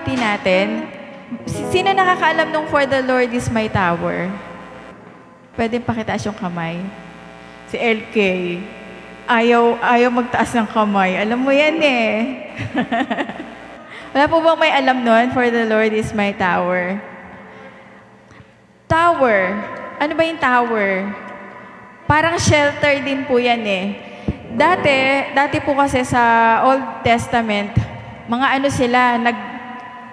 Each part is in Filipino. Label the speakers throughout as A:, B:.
A: awitin natin, sino nakakaalam nung For the Lord is my tower? Pwede pakitaas yung kamay. Si LK. Ayaw magtaas ng kamay. Alam mo yan eh. Wala po bang may alam nun? For the Lord is my tower. Tower. Ano ba yung tower? Parang shelter din po yan eh. Dati po kasi sa Old Testament, mga ano sila,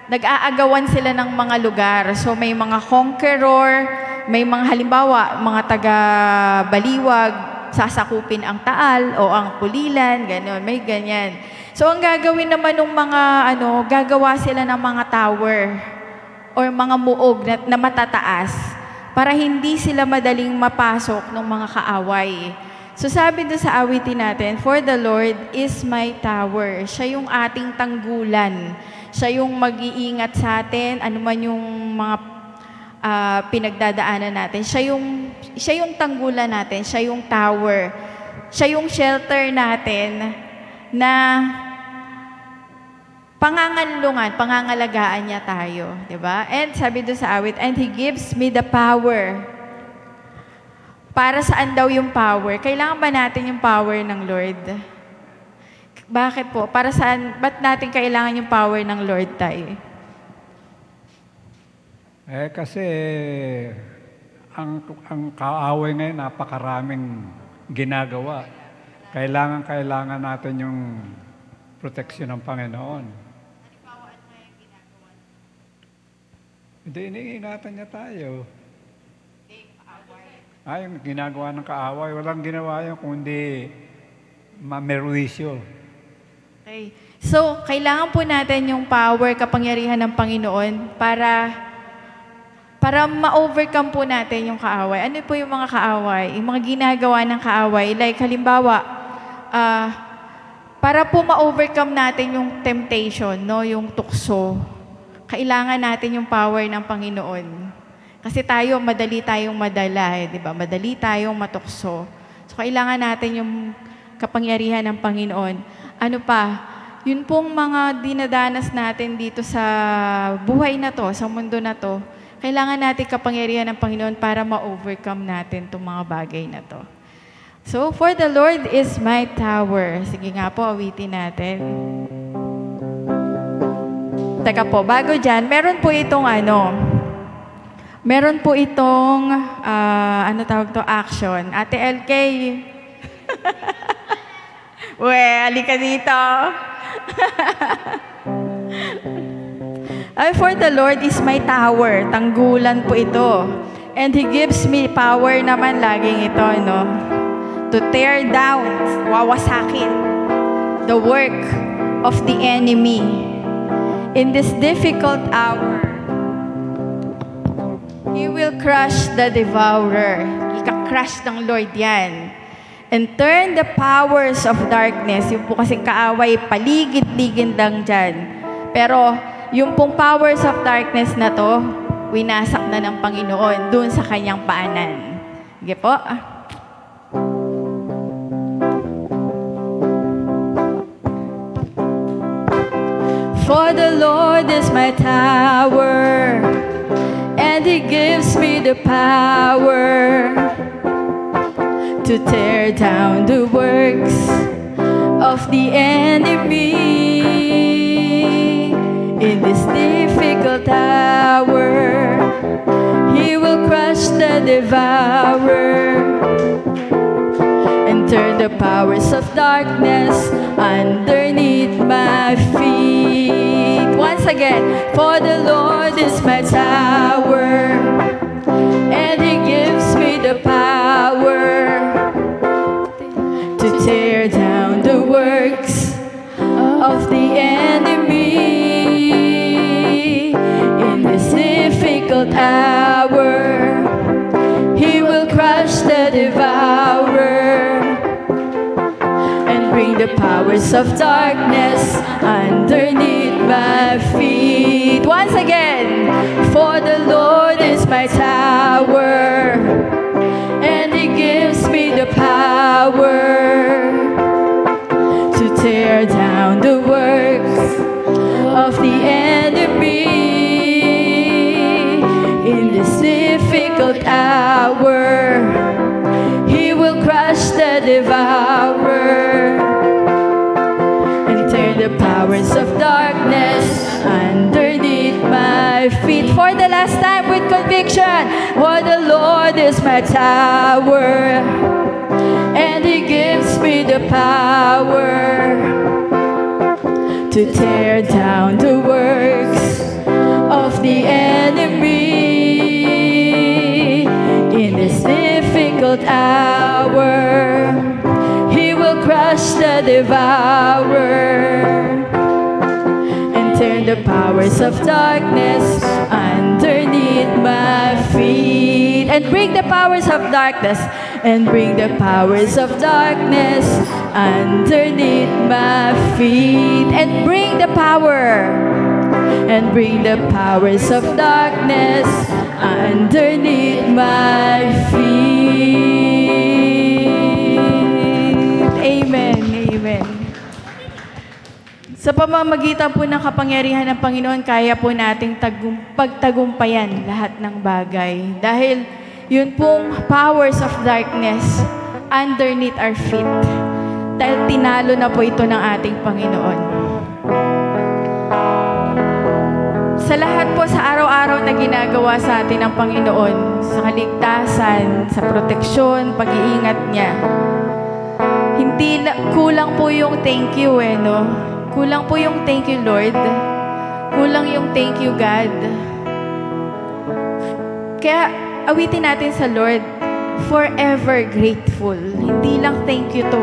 A: nag-aagawan sila ng mga lugar. So may mga conqueror, may mga halimbawa, mga taga-baliwag, sasakupin ang Taal o ang Pulilan, gano'n, may ganyan. So ang gagawin naman ng mga gagawa sila ng mga tower or mga muog na matataas para hindi sila madaling mapasok ng mga kaaway. So sabi doon sa awitin natin, For the Lord is my tower. Siya yung ating tanggulan. Siya yung mag-iingat sa atin, ano man yung mga pinagdadaanan natin. Siya yung tanggulan natin, siya yung tower. Siya yung shelter natin na pangangalagaan niya tayo. Diba? And sabi doon sa awit, and He gives me the power. Para saan daw yung power? Kailangan ba natin yung power ng Lord? Bakit po? Para saan? Ba't natin kailangan yung power ng Lord tayo?
B: Kasi ang kaaway ngayon, napakaraming ginagawa. Kailangan natin yung proteksyon ng Panginoon. Hindi, iniingatan niya tayo. Yung ginagawa ng kaaway, walang ginawa yun kundi mamerwisyo.
A: Okay. So, kailangan po natin yung power, kapangyarihan ng Panginoon para ma-overcome po natin yung kaaway. Ano po yung mga kaaway? Yung mga ginagawa ng kaaway. Like, halimbawa, para po ma-overcome natin yung temptation, no? Yung tukso, kailangan natin yung power ng Panginoon. Kasi madali tayong madala, di ba? Madali tayong matukso. So, kailangan natin yung kapangyarihan ng Panginoon. Ano pa? Yun pong mga dinadanas natin dito sa buhay na to, sa mundo na to, kailangan natin kapangyarihan ng Panginoon para ma-overcome natin itong mga bagay na to. So, for the Lord is my tower. Sige nga po, awitin natin. Teka po, bago dyan, meron po itong action. Ate LK. Uwe, halika dito. For the Lord is my tower. Tanggulan po ito. And He gives me power naman, laging ito, no? To tear down, wawasakin, the work of the enemy. In this difficult hour, He will crush the devourer. Ika-crush ng Lord yan. And turn the powers of darkness. Yung po kasing kaaway, paligid-ligid lang dyan. Pero yung pong powers of darkness na to, winasak na ng Panginoon dun sa kanyang paanan. Sige po. For the Lord is my tower, and He gives me the power to tear down the works of the enemy. In this difficult hour, He will crush the devourer and turn the powers of darkness underneath my feet. Once again, for the Lord is my tower, and He gives me the power to tear down the works of the enemy. In this difficult hour, He will crush the devourer and bring the powers of darkness underneath my feet. Once again, for the Lord is my tower, and He gives me the power to tear down the works of the enemy. a tower, and He gives me the power to tear down the works of the enemy. In this difficult hour, He will crush the devourer and turn the powers of darkness underneath my feet, and bring the powers of darkness, and bring the powers of darkness underneath my feet, and bring the power, and bring the powers of darkness underneath my feet. Amen. Amen. Sa pamamagitan po ng kapangyarihan ng Panginoon, kaya po nating pagtagumpayan lahat ng bagay. Dahil yun pong powers of darkness underneath our feet. Dahil tinalo na po ito ng ating Panginoon. Sa lahat po sa araw-araw na ginagawa sa atin ng Panginoon, sa kaligtasan, sa proteksyon, pag-iingat niya, hindi kulang po yung thank you no? Kulang po yung thank you, Lord. Kulang yung thank you, God. Kaya awitin natin sa Lord, forever grateful. Hindi lang thank you to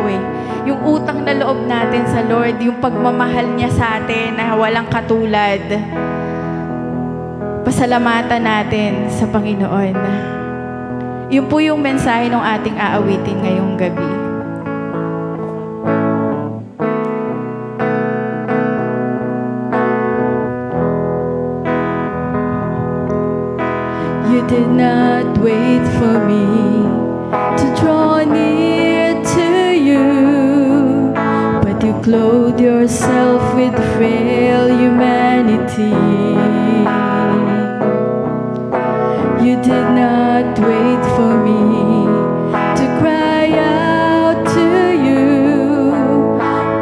A: Yung utang na loob natin sa Lord, yung pagmamahal niya sa atin na walang katulad. Pasalamatan natin sa Panginoon. Yun po yung mensahe ng ating aawitin ngayong gabi. You did not wait for me to draw near to you, but you clothed yourself with frail humanity. You did not wait for me to cry out to you,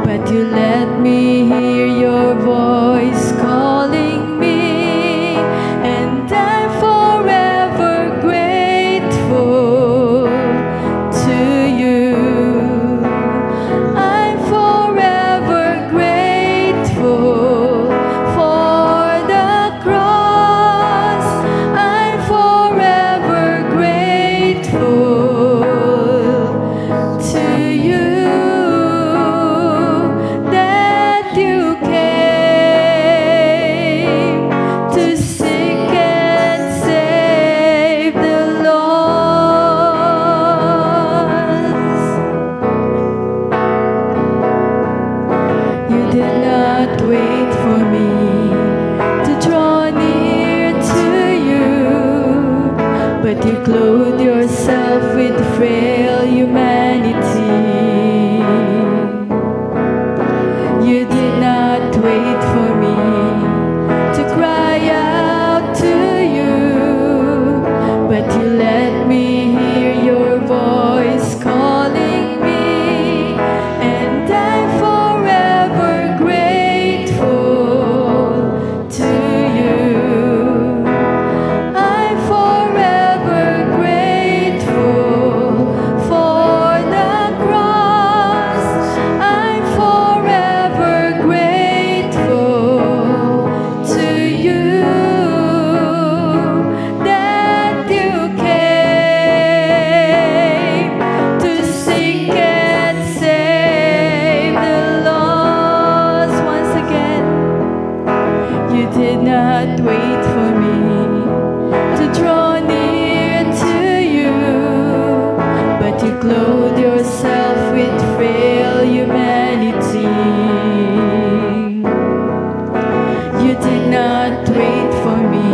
A: but you let me hear your voice calling me, and I'm forever grateful to you. I'm forever grateful for the cross. I'm forever grateful to you that you came to seek and save the lost. You did not wait for me to draw near to you, but you clothed yourself with frail humanity. You did not wait for me to cry out to you, but you let me hear your voice calling me, and I'm forever grateful to you. I'm forever grateful for the cross. I'm forever grateful to you that you came to seek and save the lost. Once again, you did not wait for me to draw near to you, but you clothed yourself with frail humanity. You did not wait for me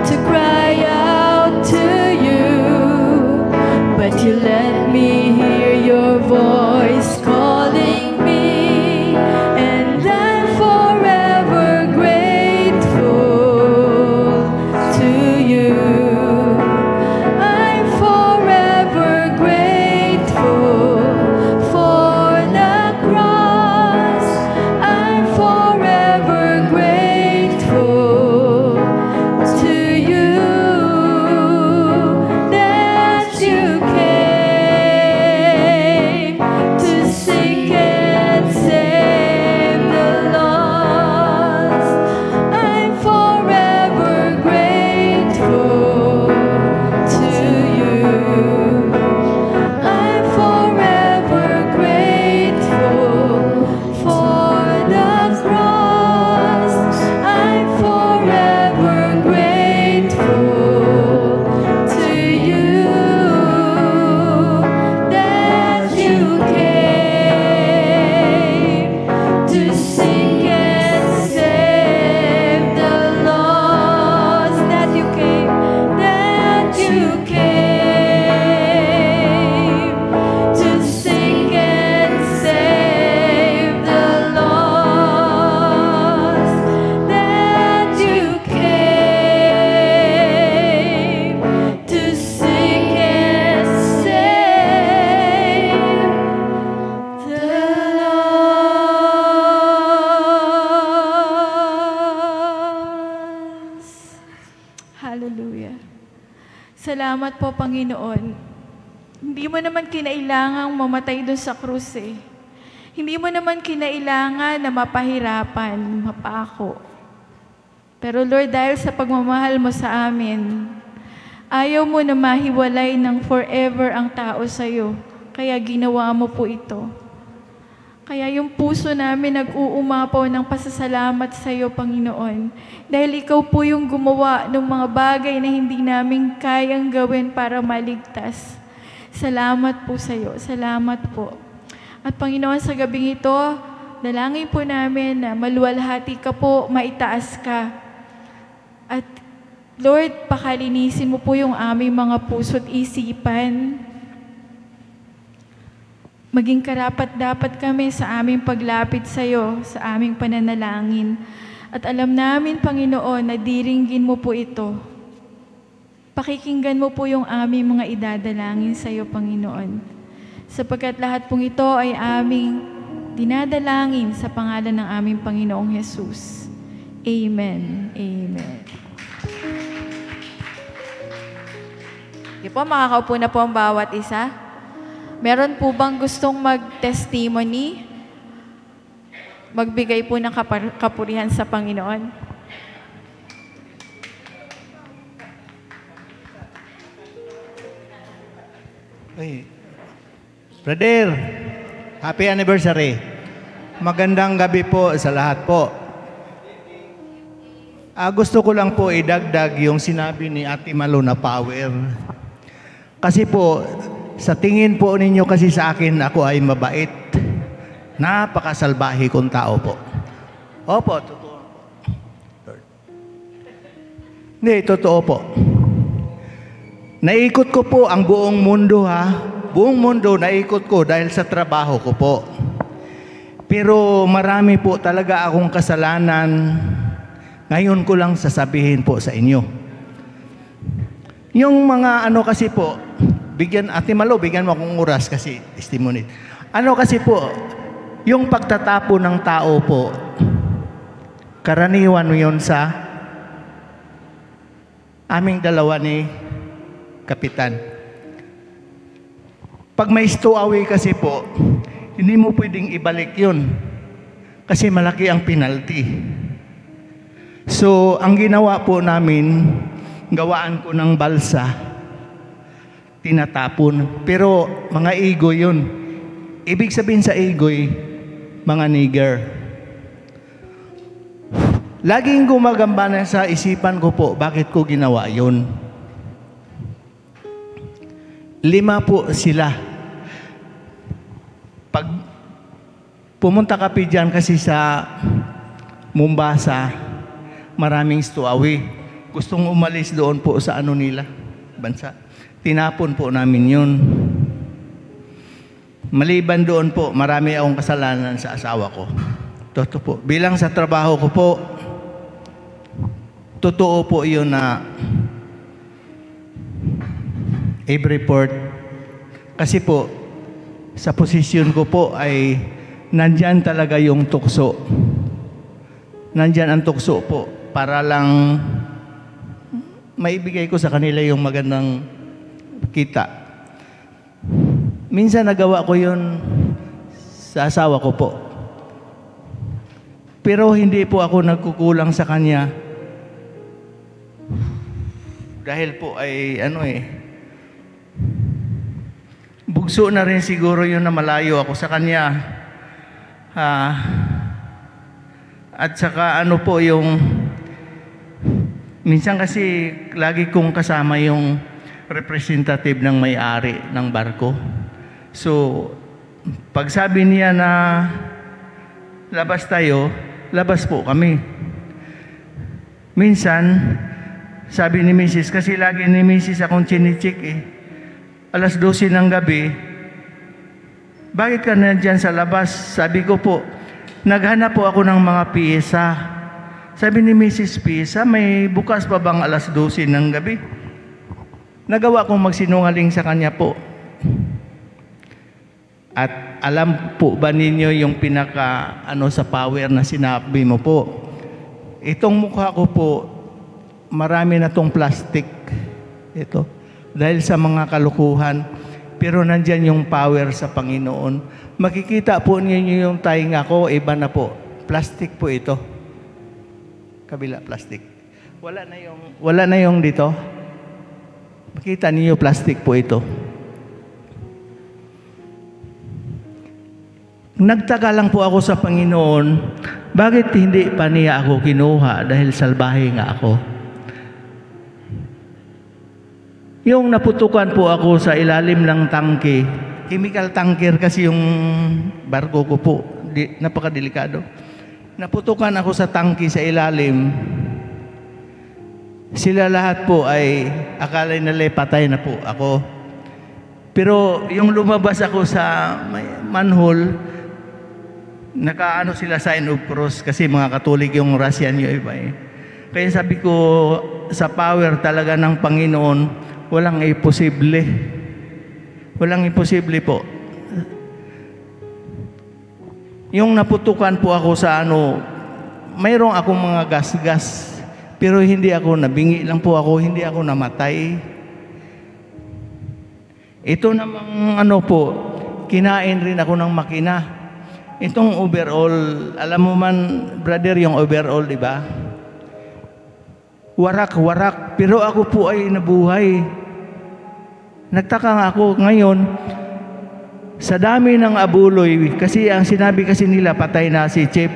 A: to cry out to you, but you let me hear your voice calling me, and I'm forever grateful to you. I'm forever grateful for the cross. I'm forever grateful to you that Hallelujah. Salamat po, Panginoon. Hindi mo naman kinailangang mamatay doon sa krus eh. Hindi mo naman kinailangan na mapahirapan, mapako. Pero Lord, dahil sa pagmamahal mo sa amin, ayaw mo na mahiwalay ng forever ang tao sa'yo. Kaya ginawa mo po ito. Kaya yung puso namin nag-uumapaw ng pasasalamat sa iyo, Panginoon. Dahil ikaw po yung gumawa ng mga bagay na hindi namin kayang gawin para maligtas. Salamat po sa iyo. Salamat po. At Panginoon, sa gabing ito, dalangin po namin na maluwalhati ka po, maitaas ka. At Lord, pakalinisin mo po yung aming mga puso't isipan. Maging karapat-dapat kami sa aming paglapit sa iyo, sa aming pananalangin. At alam namin, Panginoon, na diringgin mo po ito. Pakikinggan mo po yung aming mga idadalangin sa iyo, Panginoon. Sapagkat lahat pong ito ay aming dinadalangin sa pangalan ng aming Panginoong Jesus. Amen. Amen. Sige po, makakaupo na po ang bawat isa. Meron po bang gustong mag-testimony? Magbigay po ng kapurihan sa Panginoon?
C: Ay, Brother, happy anniversary. Magandang gabi po sa lahat po. Gusto ko lang po idagdag yung sinabi ni Ate Malu na power. Kasi po, sa tingin po ninyo kasi sa akin, ako ay mabait. Napakasalbahe kong tao po. Opo, totoo po. Hindi, totoo po. Naikot ko po ang buong mundo ha. Buong mundo naikot ko dahil sa trabaho ko po. Pero marami po talaga akong kasalanan. Ngayon ko lang sasabihin po sa inyo. Yung mga ano kasi po, bigyan, Ate Malo, bigyan mo akong oras kasi testimony. Ano kasi po, yung pagtatapo ng tao po, karaniwan yun sa aming dalawa ni Kapitan. Pag may stowaway kasi po, hindi mo pwedeng ibalik yun kasi malaki ang penalty. So, ang ginawa po namin, gawaan ko ng balsa, tinatapon. Pero mga igoy yun. Ibig sabihin sa igoy, mga nigger. Laging gumagambana sa isipan ko po, bakit ko ginawa yun? 5 po sila. Pag pumunta ka dyan kasi sa Mombasa, maraming stowaway. Gustong umalis doon po sa ano nila, bansa. Tinapon po namin yun. Maliban doon po, marami akong kasalanan sa asawa ko. Totoo po. Bilang sa trabaho ko po, totoo po yun na i-report. Kasi po, sa posisyon ko po ay nandyan talaga yung tukso. Nandyan ang tukso po para lang maibigay ko sa kanila yung magandang kita. Minsan nagawa ko yun sa asawa ko po. Pero hindi po ako nagkukulang sa kanya. Dahil po ay bugso na rin siguro yun na malayo ako sa kanya. At saka po yung minsan kasi lagi kong kasama yung representative ng may-ari ng barko. So, pag sabi niya na labas tayo, labas po kami. Minsan, sabi ni Mrs., kasi lagi ni Mrs. akong chinichik alas 12 ng gabi, bakit ka nandyan sa labas? Sabi ko po, naghanap po ako ng mga piyesa. Sabi ni Mrs. Pisa, may bukas pa bang alas 12 ng gabi? Nagawa kong magsinungaling sa kanya po. At alam po ba ninyo yung pinaka sa power na sinabi mo po? Itong mukha ko po, marami na tong plastic. Ito. Dahil sa mga kalukuhan. Pero nandyan yung power sa Panginoon. Makikita po ninyo yung tainga ko, iba na po. Plastic po ito. Kabila, plastic. Wala na yung dito. Makita niyo plastic po ito. Nagtaka lang po ako sa Panginoon, bakit hindi pa niya ako kinuha dahil salbahe nga ako? Yung naputukan po ako sa ilalim ng tangke, chemical tanker kasi yung barko ko po, napakadelikado. Naputukan ako sa tangke sa ilalim, sila lahat po ay akala nila patay na po ako. Pero yung lumabas ako sa manhole, nakaano sila sign of cross kasi mga Katolik yung Russian yung iba eh. Kaya sabi ko, sa power talaga ng Panginoon, walang imposible. Walang imposible po. Yung naputukan po ako sa mayroong akong mga gas-gas, pero hindi ako nabingi lang po ako, hindi ako namatay. Ito namang po, kinain rin ako ng makina. Itong overall, alam mo man, brother, yung overall, di ba? Warak-warak. Pero ako po ay nabuhay. Nagtaka nga ako ngayon, sa dami ng abuloy, kasi ang sinabi kasi nila, patay na si Chip,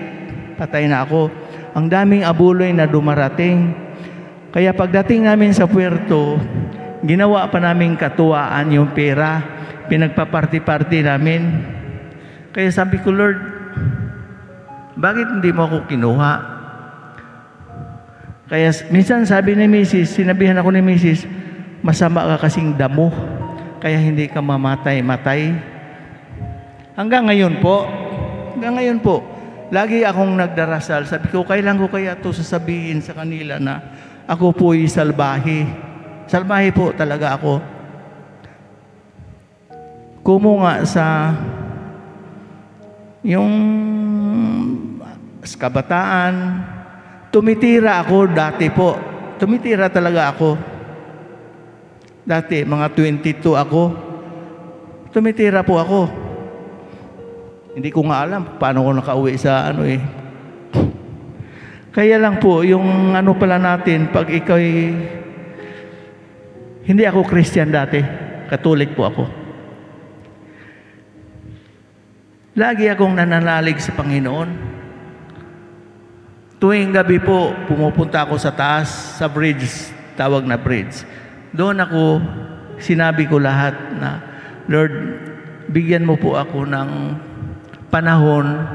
C: patay na ako. Ang daming abuloy na dumarating. Kaya pagdating namin sa puerto, ginawa pa namin katuwaan yung pera. Pinagpaparty-party namin. Kaya sabi ko, Lord, bakit hindi mo ako kinuha? Kaya minsan sabi ni Mrs., sinabihan ako ni Mrs., masama ka kasing damo, kaya hindi ka mamatay-matay. Hanggang ngayon po, lagi akong nagdarasal. Sabi ko, kailan ko kaya ito sasabihin sa kanila na ako po ay salbahe. Salbahe po talaga ako. Kumunga sa yung kabataan, tumitira ako dati po. Tumitira talaga ako. Dati, mga 22 ako. Tumitira po ako. Hindi ko nga alam paano ko nakauwi sa Kaya lang po, yung pala natin, pag ikaw'y hindi ako Christian dati. Katolik po ako. Lagi akong nananalig sa Panginoon. Tuwing gabi po, pumupunta ako sa taas, sa bridge, tawag na bridge. Doon ako, sinabi ko lahat na, Lord, bigyan mo po ako ng panahon,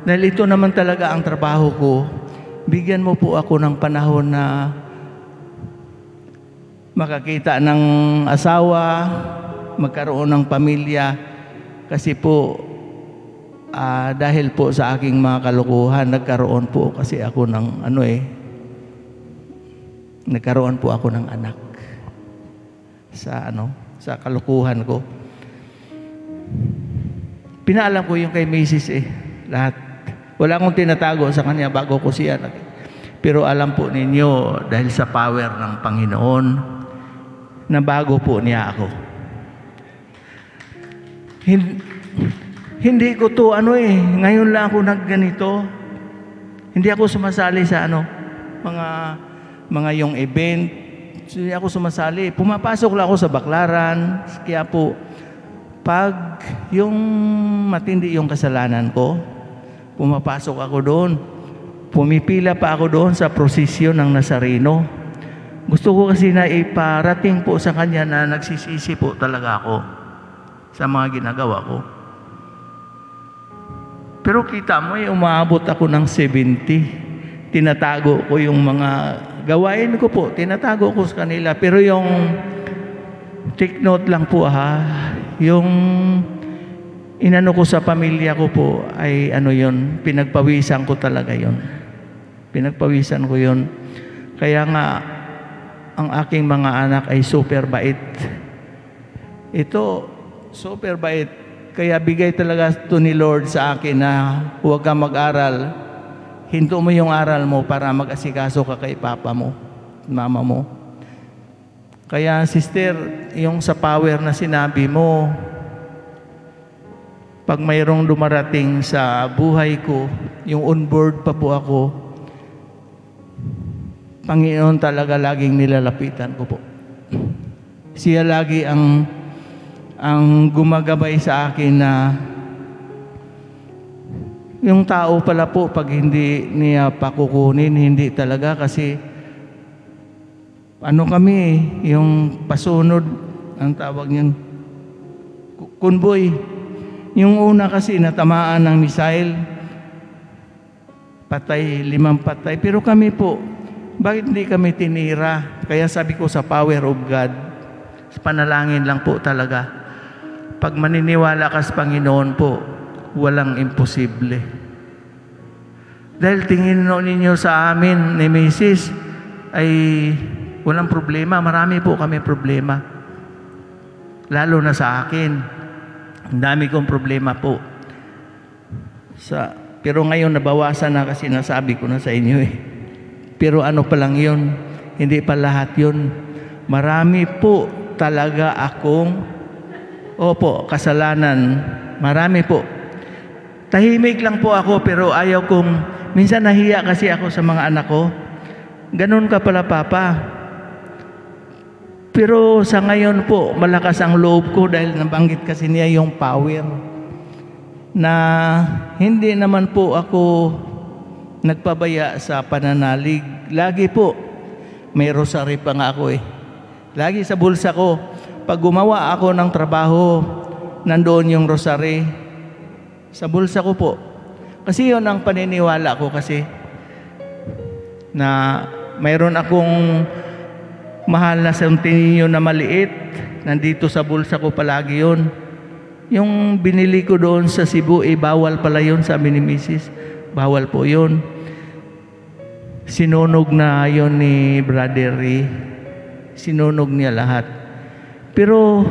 C: dahil ito naman talaga ang trabaho ko, bigyan mo po ako ng panahon na makakita ng asawa, magkaroon ng pamilya, kasi po, dahil po sa aking mga kalukuhan, nagkaroon po kasi ako ng nagkaroon po ako ng anak sa kalukuhan ko. Pinaalam ko yung kay Mrs. lahat. Wala akong tinatago sa kanya bago ko siya. Pero alam po ninyo, dahil sa power ng Panginoon, na bago po niya ako. Hindi ko to ngayon lang ako nagganito. Hindi ako sumasali sa mga yung event. Hindi ako sumasali. Pumapasok lang ako sa baklaran. Kaya po, pag yung matindi yung kasalanan ko, pumapasok ako doon. Pumipila pa ako doon sa prosesyon ng Nazareno. Gusto ko kasi na iparating po sa kanya na nagsisisi po talaga ako sa mga ginagawa ko. Pero kita mo, umaabot ako ng 70. Tinatago ko yung mga gawain ko po. Tinatago ko sa kanila. Pero yung take note lang po yung inano ko sa pamilya ko po ay yun, pinagpawisan ko talaga yun. Pinagpawisan ko yun. Kaya nga, ang aking mga anak ay super bait. Ito, super bait. Kaya bigay talaga ito ni Lord sa akin na huwag kang mag-aral. Hinto mo yung aral mo para mag-asikaso ka kay Papa mo. mama mo. Kaya sister, yung sa power na sinabi mo, pag mayroong dumarating sa buhay ko, yung on-board pa po ako, Panginoon talaga laging nilalapitan ko po. Siya lagi ang gumagabay sa akin na yung tao pala po pag hindi niya pakukunin, hindi talaga kasi ano kami, yung pasunod, ang tawag niyan, convoy. Yung una kasi natamaan ng missile, patay, 5 patay. Pero kami po, bakit hindi kami tinira? Kaya sabi ko sa power of God, sa panalangin lang po talaga. Pag maniniwala ka sa Panginoon po, walang imposible. Dahil tingin ninyo sa amin ni Mrs. ay walang problema. Marami po kami problema. Lalo na sa akin. Ang dami kong problema po. Pero ngayon nabawasan na kasi nasabi ko na sa inyo eh. Pero ano pa lang yun, hindi pa lahat yun. Marami po talaga akong, kasalanan. Marami po. Tahimik lang po ako pero ayaw kong, minsan nahiya kasi ako sa mga anak ko. Ganun ka pala, Papa. Pero sa ngayon po, malakas ang loob ko dahil nabanggit kasi niya yung power. Na hindi naman po ako nagpabaya sa pananalig. Lagi po, may rosary pa nga ako eh. Lagi sa bulsa ko, pag gumawa ako ng trabaho, nandoon yung rosary. Sa bulsa ko po. Kasi yun ang paniniwala ko kasi na mayroon akong mahal na centennial na maliit. Nandito sa bulsa ko palagi yun. Yung binili ko doon sa Cebu, bawal pala yun, sabi ni Mrs. Bawal po yun. Sinunog na yun ni Brother Ray. Sinunog niya lahat. Pero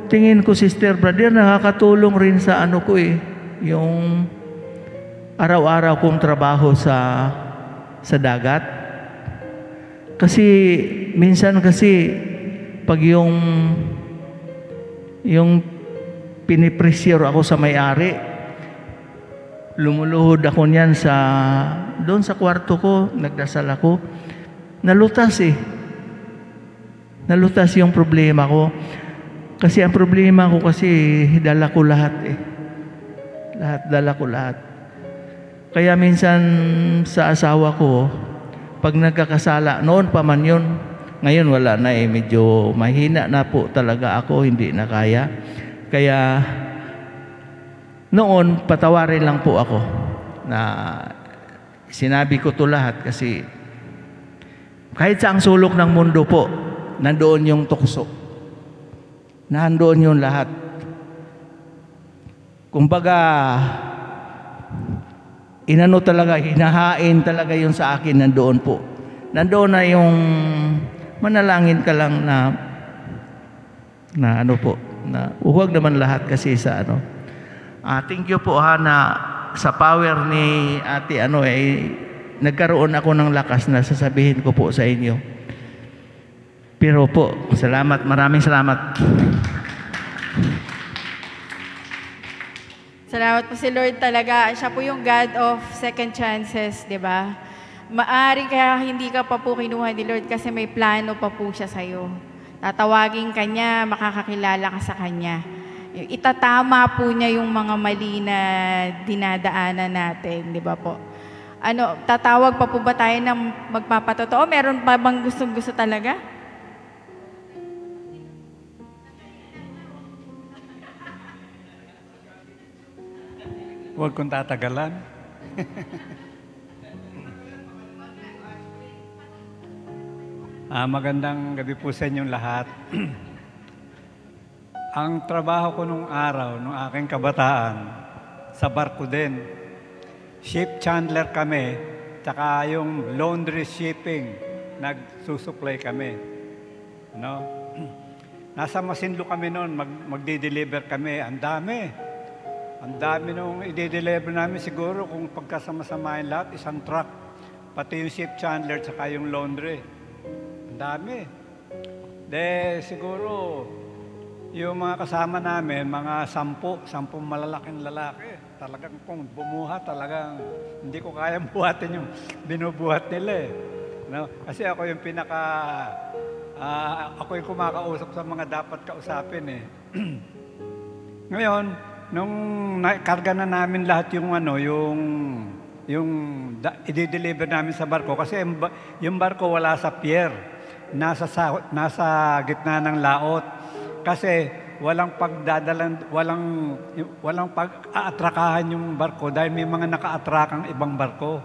C: tingin ko, Sister Brother, nakakatulong rin sa ano ko eh. Yung araw-araw kong trabaho sa dagat. Kasi minsan kasi pag yung pinipressure ako sa may-ari, lumuluhod ako niyan doon sa kwarto ko, nagdasal ako, nalutas eh. Nalutas yung problema ko. Kasi ang problema ko kasi dala ko lahat eh. Dala ko lahat. Kaya minsan sa asawa ko, pag nagkakasala, noon pa man yun, ngayon wala na eh, medyo mahina na po talaga ako, hindi na kaya. Kaya noon, patawarin lang po ako na sinabi ko to lahat kasi kahit sa ang sulok ng mundo po, nandoon yung tukso. Nandoon yung lahat. Kumbaga, inano talaga, hinahain talaga yun sa akin, nandoon po. Nandoon na yung manalangin ka lang na ano po, na huwag naman lahat kasi sa ano. Thank you po na sa power ni Ate nagkaroon ako ng lakas na sasabihin ko po sa inyo. Pero po, salamat, maraming salamat.
A: Salamat po si Lord talaga. Siya po yung God of second chances, di ba? Maari kaya hindi ka pa po kinuha ni Lord kasi may plano pa po siya sa'yo. Tatawagin ka niya, makakakilala ka sa kanya. Itatama po niya yung mga mali na dinadaanan natin, di ba po? Tatawag pa po ba tayo ng magpapatotoo? Meron pa bang gustong-gusto talaga?
B: Huwag kong tatagalan. Magandang gabi po sa inyong lahat. Ang trabaho ko nung araw, nung aking kabataan, sa barko din. Ship chandler kami, tsaka yung laundry shipping, nagsusupply kami. No? Nasa Masinloc kami noon, magdi-deliver kami. Ang dami nung i-deliver namin siguro kung pagkasama-samahin lahat, isang truck. Pati yung ship chandler, tsaka yung laundry. Ang dami. Siguro, yung mga kasama namin, mga 10 malalaking lalaki. Talagang kung bumuhat, talagang hindi ko kayang buhatin yung binubuhat nila eh. No? Kasi ako yung ako yung kumakausap sa mga dapat kausapin eh. Ngayon, nung karga na namin lahat yung i-deliver namin sa barko, kasi yung barko wala sa pier, nasa gitna ng laot. Kasi walang pag-aatrakahan yung barko dahil may mga naka-atrakang ibang barko.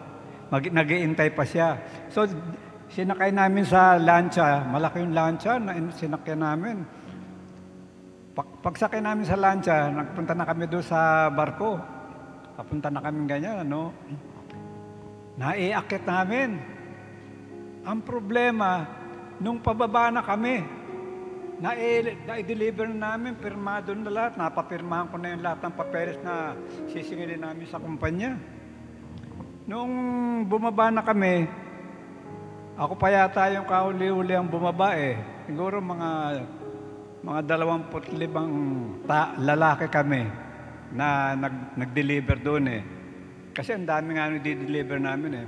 B: Nag-iintay pa siya. So, sinakay namin sa lancha, malaki yung lancha na sinakay namin. Pagsakay namin sa lancha, nagpunta na kami doon sa barko. Papunta na kami ganyan, ano? Naiakit namin. Ang problema, nung pababa na kami, na-deliver na namin, pirmado na lahat. Napapirmahan ko na yung lahat ng papeles na sisingilin namin sa kumpanya. Nung bumaba na kami, ako pa yata yung kahuli-huli ang bumaba eh. Siguro mga 25 lalaki kami na nag-deliver doon eh. Kasi ang dami nga nag-deliver namin eh.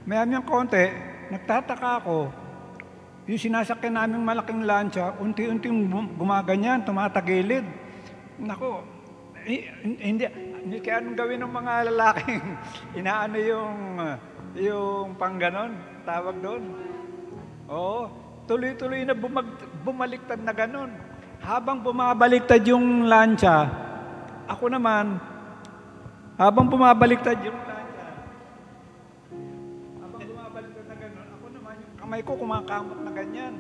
B: Mayami ang konti, nagtataka ako, yung sinasakyan naming malaking lancha, unti-unting gumaganyan, tumatagilid. Nako, hindi kaya anong gawin ng mga lalaking inaano yung pangganon, tawag doon. Oo, tuloy-tuloy na bumaliktad na ganon. Habang bumabaliktad yung lancha, ako naman, habang bumabaliktad yung lancha, kamay ko kumakamot na ganyan.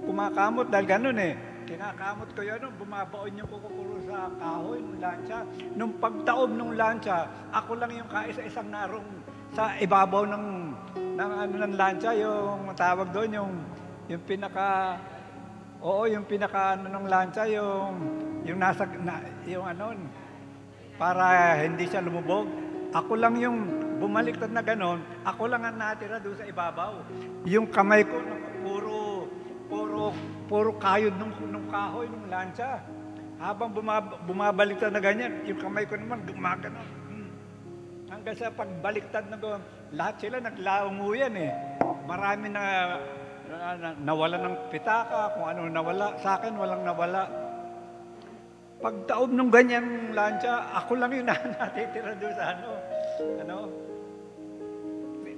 B: Kumakamot dahil ganun eh. Kinakamot ko yun, bumabaon yung kukukuro sa kahoy ng lancha. Nung pagtaob ng lancha, ako lang yung kaisa-isang narong sa ibabaw ng lancha, yung tawag doon, yung pinaka ng lancha, yung nasa, para hindi siya lumubog. Ako lang yung bumaliktad na ganon, ako lang ang natira doon sa ibabaw. Yung kamay ko, puro kayod nung kahoy, nung lancha. Habang bumabaliktad na ganyan, yung kamay ko naman gumaganon. Hanggang sa pagbaliktad na gano'n, lahat sila naglaunguyan eh. Marami na nawala ng pitaka, kung ano nawala. Sa akin, walang nawala. Pagtaob ng ganyan lancha, ako lang yung natitira doon sa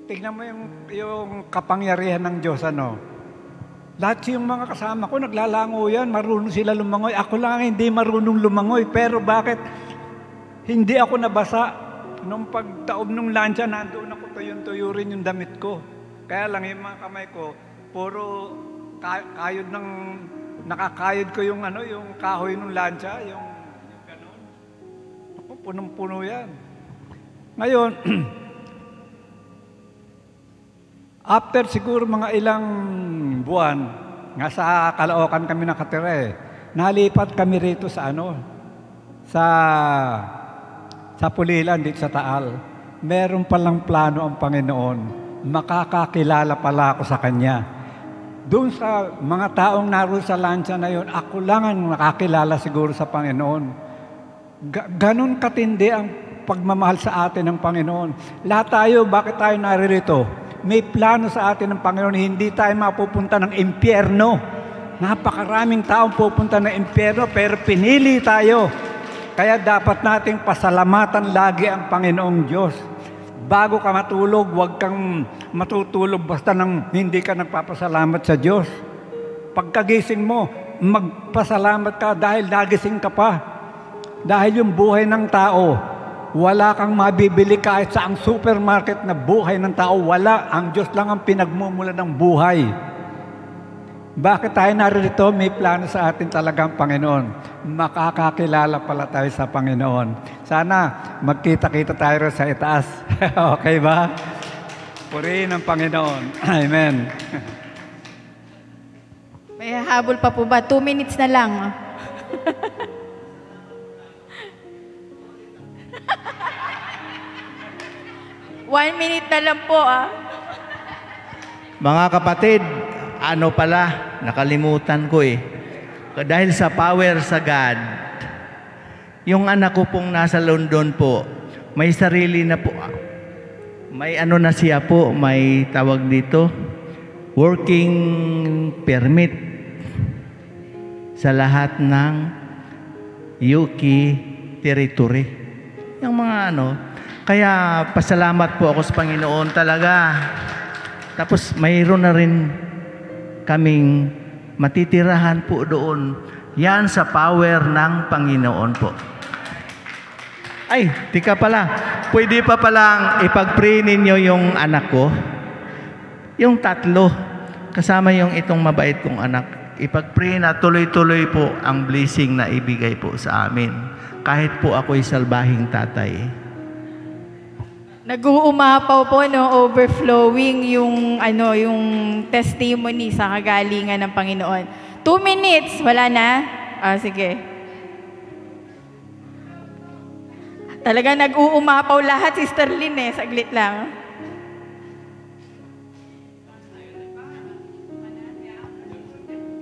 B: tignan mo yung kapangyarihan ng Diyos, Lahat yung mga kasama ko, naglalango yan, marunong sila lumangoy. Ako lang hindi marunong lumangoy. Pero bakit hindi ako nabasa? Nung pagtaob ng lancha, nandoon ako tuyo rin yung damit ko. Kaya lang yung mga kamay ko, puro kayod ng, nakakayod ko yung kahoy ng lancha, yung gano'n. Ako, punong-puno yan. Ngayon, after siguro mga ilang buwan, nga sa Caloocan kami nakatira eh, nalipat kami rito sa sa Pulilan, dito sa Taal. Meron palang plano ang Panginoon. Makakakilala pala ako sa Kanya. Doon sa mga taong naroon sa lancha na yun, ako lang ang nakakilala siguro sa Panginoon. Ganon katindi ang pagmamahal sa atin ng Panginoon. Lahat tayo, bakit tayo naririto? May plano sa atin ng Panginoon, hindi tayo mapupunta ng impyerno. Napakaraming taong pupunta ng impyerno, pero pinili tayo. Kaya dapat nating pasalamatan lagi ang Panginoong Diyos. Bago ka matulog, huwag kang matutulog basta nang hindi ka nagpapasalamat sa Diyos. Pagkagising mo, magpasalamat ka dahil nagising ka pa. Dahil yung buhay ng tao, wala kang mabibili kahit sa ang supermarket na buhay ng tao. Wala. Ang Diyos lang ang pinagmumula ng buhay. Bakit tayo narito? May plano sa atin talagang Panginoon. Makakakilala pala tayo sa Panginoon. Sana magkita-kita tayo sa itaas. Okay ba? Purihin ang Panginoon. Amen.
A: May habol pa po ba? 2 minutes na lang. One minute na lang po,
C: Mga kapatid, ano pala, nakalimutan ko eh. Dahil sa power sa God, yung anak ko pong nasa London po, may sarili na po, may ano na siya po, may tawag dito, working permit sa lahat ng UK territory. Yung mga ano, kaya pasalamat po ako sa Panginoon talaga. Tapos mayroon na rin kaming matitirahan po doon. Yan sa power ng Panginoon po. Ay, tika pala. Pwede pa palang ipag-pray ninyo yung anak ko. Yung tatlo. Kasama yung itong mabait kong anak. Ipag-pray na tuloy-tuloy po ang blessing na ibigay po sa amin. Kahit po ako'y salbahing tatay.
A: Nag-uumapaw po, no, overflowing yung, yung testimony sa kagalingan ng Panginoon. 2 minutes, wala na? Sige. Talaga nag-uumapaw lahat, Sister Lynn, saglit lang.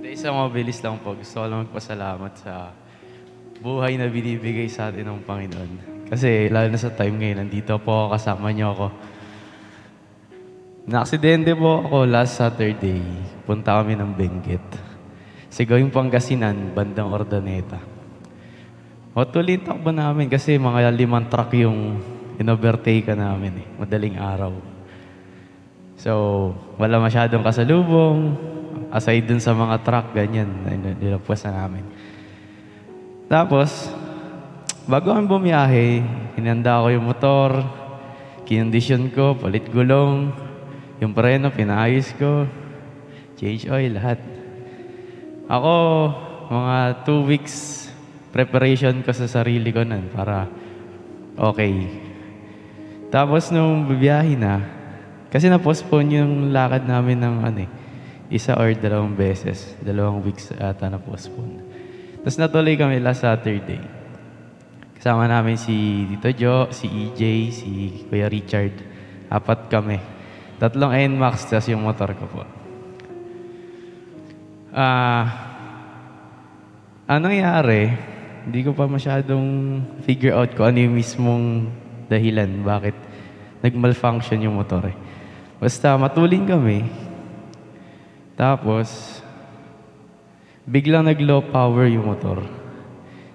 D: Isang mabilis lang po. Gusto ko lang magpasalamat sa buhay na binibigay sa atin ng Panginoon. Kasi lalo na sa time ngayon, nandito po ako, kasama niyo ako. Na-aksidente po ako last Saturday. Punta kami ng Benguet. Sigawing Pangasinan, bandang Ordaneta. Matuloy takbo namin kasi mga 5 truck yung in-overtake namin madaling araw. So, wala masyadong kasalubong. Aside dun sa mga truck, ganyan, nilapwas na namin. Tapos, bago kami bumiyahe, hinanda ko yung motor, kinondisyon ko, palit gulong, yung preno, pinayos ko, change oil, lahat. Ako, mga 2 weeks preparation ko sa sarili ko nun para okay. Tapos nung bibiyahe na, kasi na-postpone yung lakad namin ng 1 or 2 beses. 2 weeks ata na-postpone. Tapos natuloy kami last Saturday. Kasama namin si Tito Jo, si EJ, si Kuya Richard. 4 kami. 3 NMAX, tapos yung motor ko po. Anong nangyari? Hindi ko pa masyadong figure out kung ano yung mismong dahilan bakit nag-malfunction yung motor Basta matulin kami. Tapos, biglang nag-low power yung motor.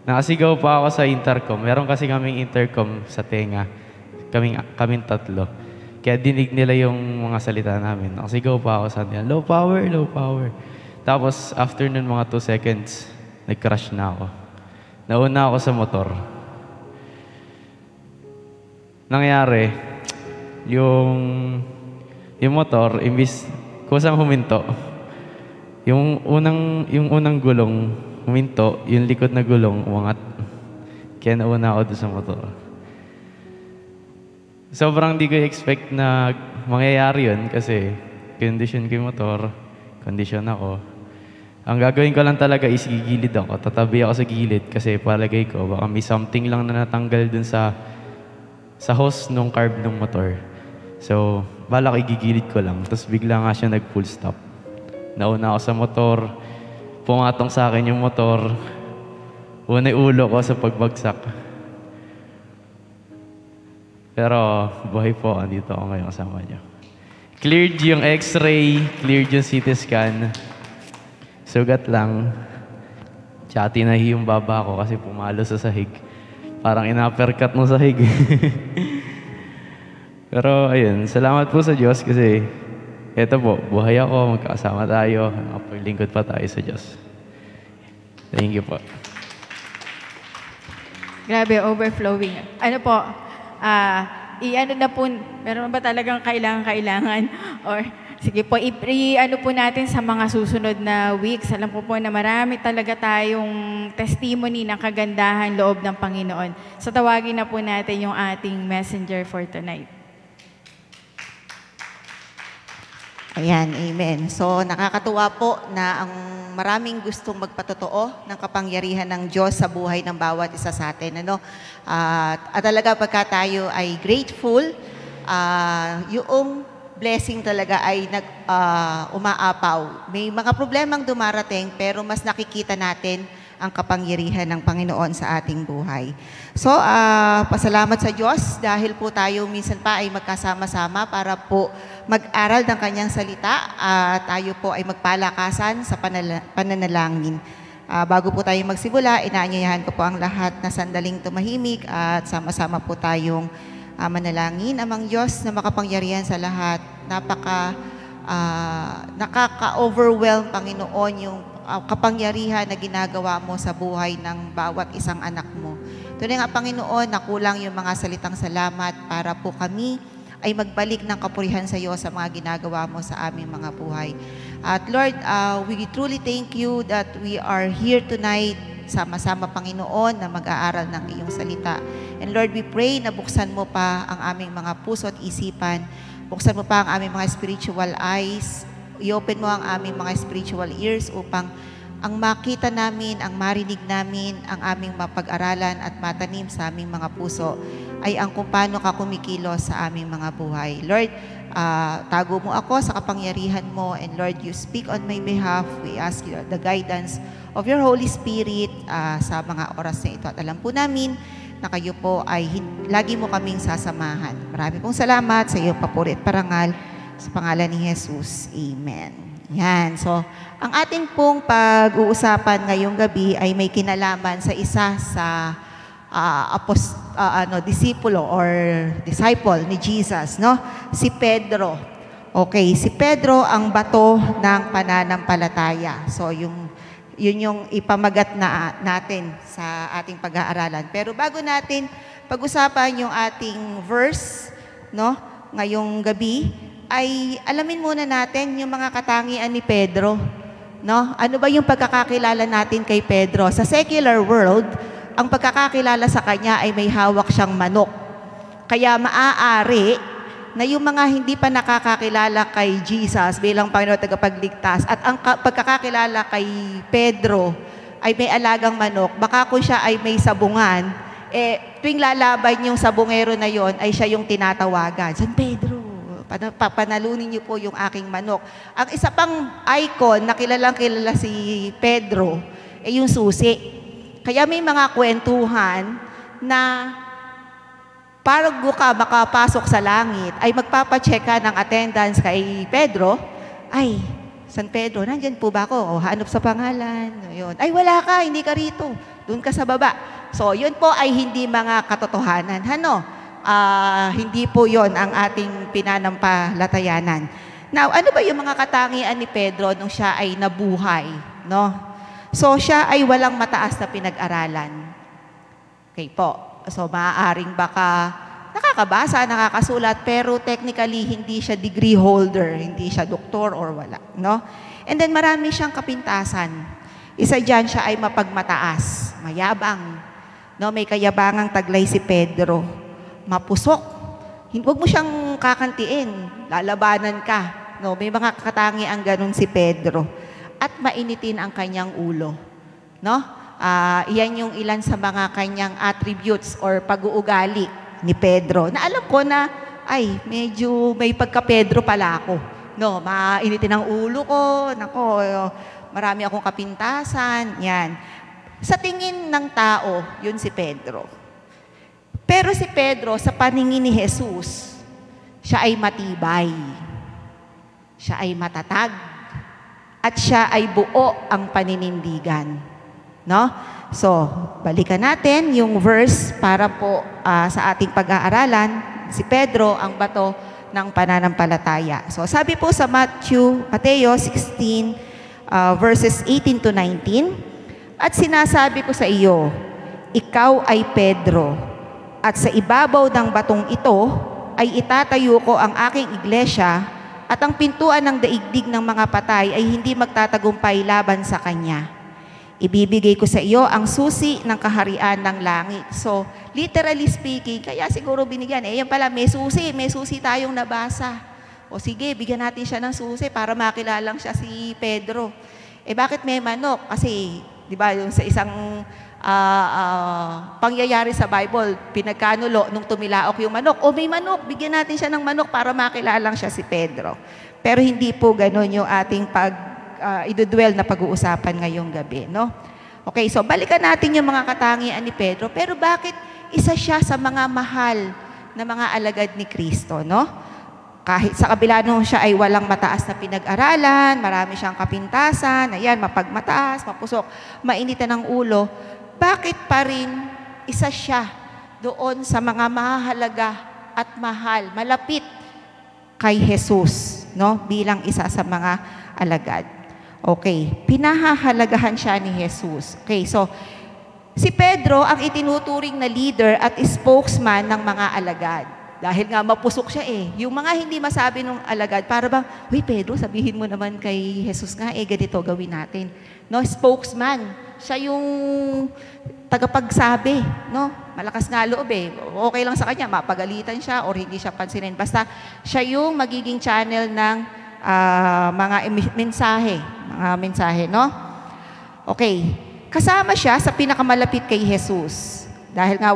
D: Nakasigaw pa ako sa intercom. Meron kasi kaming intercom sa tenga. Kaming 3. Kaya dinig nila yung mga salita namin. Nakasigaw pa ako sa nila, low power, low power. Tapos, after nun mga 2 seconds, nag-crash na ako. Nauna ako sa motor. Nangyari, yung motor, imbis kusang huminto, yung unang gulong huminto, yung likod na gulong umangat. Kaya nauna ako doon sa motor. Sobrang di ko expect na mangyayari yun kasi condition ko yung motor, condition ako. Ang gagawin ko lang talaga is gigilid ako. Tatabi ako sa gilid kasi palagay ko baka may something lang na natanggal dun sa hose nung carb ng motor. So, balak igigilid ko lang. Tapos bigla nga siya nag-full stop. Nauna ako sa motor. Pumatong sa akin yung motor. Una ulo ko sa pagbagsak. Pero buhay po. Andito ako ngayon kasama niyo. Cleared yung x-ray. Cleared yung CT scan. Sugat lang. Tsaka tinahi yung baba ko kasi pumalo sa sahig. Parang ina-uppercut mo sahig. Pero ayun, salamat po sa Diyos kasi eto po, buhay ako, magkakasama tayo, nakapaglingkod pa tayo sa Diyos. Thank you po.
A: Grabe, overflowing. Ano po, i-ano na po, meron ba talagang kailangan? Or, sige po, ano po natin sa mga susunod na weeks. Alam ko po na marami talaga tayong testimony ng kagandahan loob ng Panginoon. So, tawagin na po natin yung ating messenger for tonight.
E: Ayan, amen. So, nakakatuwa po na ang maraming gustong magpatotoo ng kapangyarihan ng Diyos sa buhay ng bawat isa sa atin. At talaga pagka tayo ay grateful, yung blessing talaga ay umaapaw. May mga problemang dumarating pero mas nakikita natin ang kapangyarihan ng Panginoon sa ating buhay. So, pasalamat sa Diyos dahil po tayo minsan pa ay magkasama-sama para po mag-aral ng kanyang salita at tayo po ay magpalakasan sa pananalangin. Bago po tayo magsimula, inaanyayahan ko po ang lahat na sandaling tumahimik at sama-sama po tayong manalangin. Amang Diyos na makapangyarihan sa lahat, nakaka-overwhelm, Panginoon, yung kapangyarihan na ginagawa mo sa buhay ng bawat isang anak mo. Tunay nga, Panginoon, nakulang yung mga salitang salamat para po kami ay magbalik ng kapurihan sa iyo sa mga ginagawa mo sa aming mga buhay. At Lord, we truly thank you that we are here tonight, sama-sama, Panginoon, na mag-aaral ng iyong salita. And Lord, we pray na buksan mo pa ang aming mga puso at isipan, buksan mo pa ang aming mga spiritual eyes, i-open mo ang aming mga spiritual ears upang ang makita namin, ang marinig namin, ang aming mapag-aralan at matanim sa aming mga puso ay ang kung paano ka kumikilos sa aming mga buhay. Lord, tago mo ako sa kapangyarihan mo, and Lord, you speak on my behalf. We ask you the guidance of your Holy Spirit sa mga oras na ito. At alam po namin na kayo po ay lagi mo kaming sasamahan. Marami pong salamat sa iyong papuri at parangal. Sa pangalan ni Jesus, Amen. Yan. So, ang ating pong pag-uusapan ngayong gabi ay may kinalaman sa isa sa disipulo or disciple ni Jesus, no? Si Pedro. Okay, si Pedro ang bato ng pananampalataya. So, yun yung ipamagat natin sa ating pag-aaralan. Pero bago natin pag-usapan yung ating verse, no? Ngayong gabi, ay alamin muna natin yung mga katangian ni Pedro. No? Ano ba yung pagkakakilala natin kay Pedro? Sa secular world, ang pagkakakilala sa kanya ay may hawak siyang manok. Kaya maaari na yung mga hindi pa nakakakilala kay Jesus bilang Panginoon tagapagligtas at ang pagkakakilala kay Pedro ay may alagang manok, baka kung siya ay may sabungan, tuwing lalaban yung sabungero na yon ay siya yung tinatawagan. San Pedro, papanalunin niyo po yung aking manok. Ang isa pang icon na kilalang kilala si Pedro ay yung susi. Kaya may mga kwentuhan na bago ka makapasok sa langit, ay magpapacheck ka ng attendance kay Pedro. Ay, San Pedro, nandyan po ba ako? O, hanap sa pangalan. Yun. Ay, wala ka, hindi ka rito. Doon ka sa baba. So, yun po ay hindi mga katotohanan. Hindi po yon ang ating pinanampalatayanan. Now, ano ba yung mga katangian ni Pedro nung siya ay nabuhay? No? So, siya ay walang mataas na pinag-aralan. Okay po. So, maaaring baka nakakabasa, nakakasulat, pero technically, hindi siya degree holder, hindi siya doktor or wala. No? And then, marami siyang kapintasan. Isa dyan, siya ay mapagmataas, mayabang. No? May kayabangang taglay si Pedro. Mapusok. Huwag mo siyang kakantiin. Lalabanan ka. No, may mga katangiang ganun si Pedro. At mainitin ang kanyang ulo. No? Iyan yung ilan sa mga kanyang attributes or pag-uugali ni Pedro. Na alam ko na, ay, medyo may pagka-Pedro pala ako. No, mainitin ang ulo ko. Nako, marami akong kapintasan. Yan. Sa tingin ng tao, yun si Pedro. Pero si Pedro, sa paningin ni Jesus, siya ay matibay, siya ay matatag, at siya ay buo ang paninindigan. No? So, balikan natin yung verse para po sa ating pag-aaralan, si Pedro ang bato ng pananampalataya. So, sabi po sa Mateo 16, verses 18 to 19, at sinasabi ko sa iyo, ikaw ay Pedro, at sa ibabaw ng batong ito ay itatayo ko ang aking iglesia at ang pintuan ng daigdig ng mga patay ay hindi magtatagumpay laban sa kanya. Ibibigay ko sa iyo ang susi ng kaharian ng langit. So, literally speaking, kaya siguro binigyan. Yan pala, may susi tayong nabasa. O sige, bigyan natin siya ng susi para makilalang siya si Pedro. Bakit may manok? Kasi, di ba, yung sa isang pangyayari sa Bible, pinagkanulo nung tumilaok yung manok. O may manok, bigyan natin siya ng manok para makilalang siya si Pedro. Pero hindi po ganun yung ating idudwell na pag-uusapan ngayong gabi, no? Okay, so balikan natin yung mga katangian ni Pedro. Pero bakit isa siya sa mga mahal na mga alagad ni Kristo, no? Kahit sa kabila nung siya ay walang mataas na pinag-aralan, marami siyang kapintasan, ayan, mapagmataas, mapusok, mainitan ng ulo, bakit pa rin isa siya doon sa mga mahalaga at mahal, malapit kay Jesus, no? Bilang isa sa mga alagad. Okay, pinahahalagahan siya ni Jesus. Okay, so si Pedro ang itinuturing na leader at spokesman ng mga alagad. Dahil nga mapusok siya eh. Yung mga hindi masabi ng alagad, para bang, "Uy Pedro, sabihin mo naman kay Jesus nga, ganito gawin natin." No, spokesman. Siya yung tagapagsabi, no? Malakas nga loob eh. Okay lang sa kanya, mapagalitan siya or hindi siya pansinin. Basta siya yung magiging channel ng mga mensahe, no? Okay. Kasama siya sa pinakamalapit kay Jesus. Dahil nga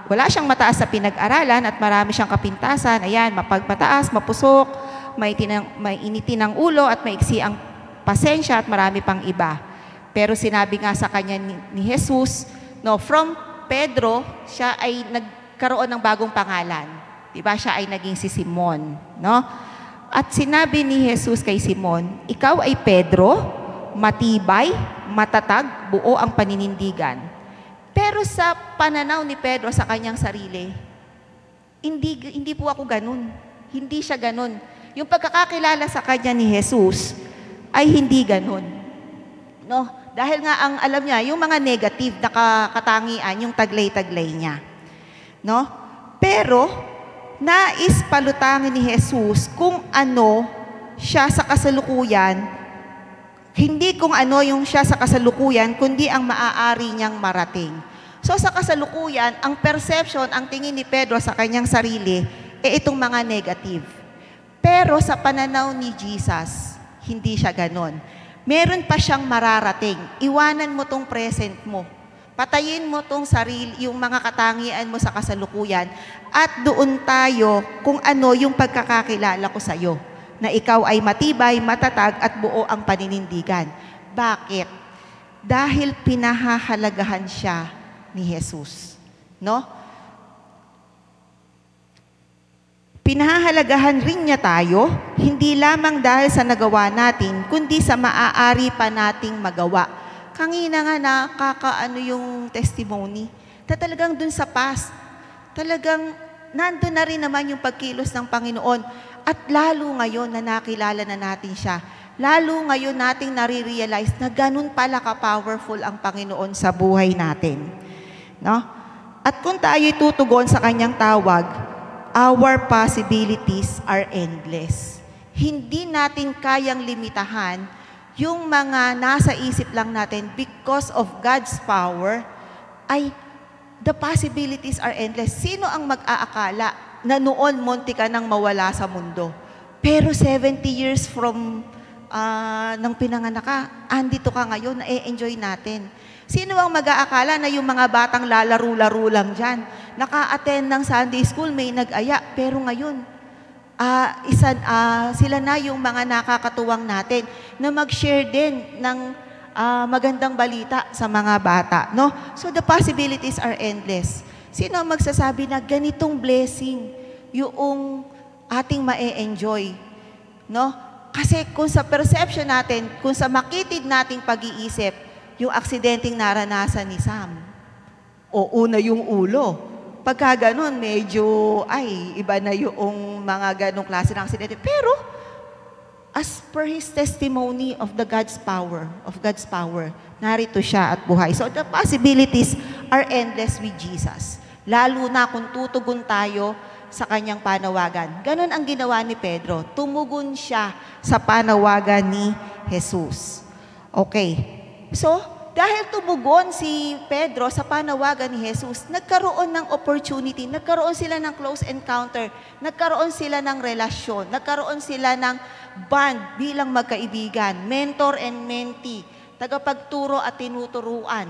E: wala siyang mataas sa pinag-aralan at marami siyang kapintasan. Ayan, mapagmataas, mapusok, may initin ng ulo at maiksi ang pasensya at marami pang iba. Pero sinabi nga sa kanya ni Jesus, no, from Pedro, siya ay nagkaroon ng bagong pangalan. Diba? Siya ay naging si Simon, no? At sinabi ni Jesus kay Simon, "Ikaw ay Pedro, matibay, matatag, buo ang paninindigan." Pero sa pananaw ni Pedro sa kanyang sarili, hindi po ako ganun. Hindi siya ganun. Yung pagkakakilala sa kanya ni Jesus ay hindi ganun. No? Dahil nga ang alam niya, yung mga negative na katangian, yung taglay-taglay niya. No? Pero nais palutangin ni Jesus kung ano siya sa kasalukuyan, hindi kung ano yung siya sa kasalukuyan, kundi ang maaari niyang marating. So sa kasalukuyan, ang perception, ang tingin ni Pedro sa kanyang sarili, itong mga negative. Pero sa pananaw ni Jesus, hindi siya ganon. Meron pa siyang mararating. Iwanan mo tong present mo. Patayin mo tong sarili, yung mga katangian mo sa kasalukuyan. At doon tayo kung ano yung pagkakakilala ko sa'yo. Na ikaw ay matibay, matatag at buo ang paninindigan. Bakit? Dahil pinahahalagahan siya ni Jesus. No? Pinahahalagahan rin niya tayo, hindi lamang dahil sa nagawa natin, kundi sa maaari pa nating magawa. Kanina nga nakakaano yung testimony, na talagang dun sa past, talagang nandun na rin naman yung pagkilos ng Panginoon. At lalo ngayon na nakilala na natin siya, lalo ngayon nating nare-realize na ganun pala ka-powerful ang Panginoon sa buhay natin. No? At kung tayo'y tutugon sa kanyang tawag, our possibilities are endless. Hindi natin kayang limitahan yung mga nasa isip lang natin because of God's power, ay the possibilities are endless. Sino ang mag-aakala na noon munti ka nang mawala sa mundo? Pero 70 years from nang pinanganak ka, andito ka ngayon, na-enjoy natin. Sino ang mag-aakala na yung mga batang lalaro-laro lang dyan, naka-attend ng Sunday school, may nag-aya, pero ngayon, sila na yung mga nakakatuwang natin na mag-share din ng magandang balita sa mga bata. No? So the possibilities are endless. Sino ang magsasabi na ganitong blessing yung ating ma-enjoy? No? Kasi kung sa perception natin, kung sa makitid nating pag-iisip, yung aksidenteng naranasan ni Sam, o una yung ulo. Pagka ganun, medyo, iba na yung mga ganong klase ng aksidente. Pero, as per his testimony of God's power, narito siya at buhay. So, the possibilities are endless with Jesus. Lalo na kung tutugon tayo sa kanyang panawagan. Ganon ang ginawa ni Pedro. Tumugon siya sa panawagan ni Jesus. Okay. So, dahil tumugon si Pedro sa panawagan ni Jesus, nagkaroon ng opportunity, nagkaroon sila ng close encounter, nagkaroon sila ng relasyon, nagkaroon sila ng bond bilang magkaibigan, mentor and mentee, tagapagturo at tinuturuan.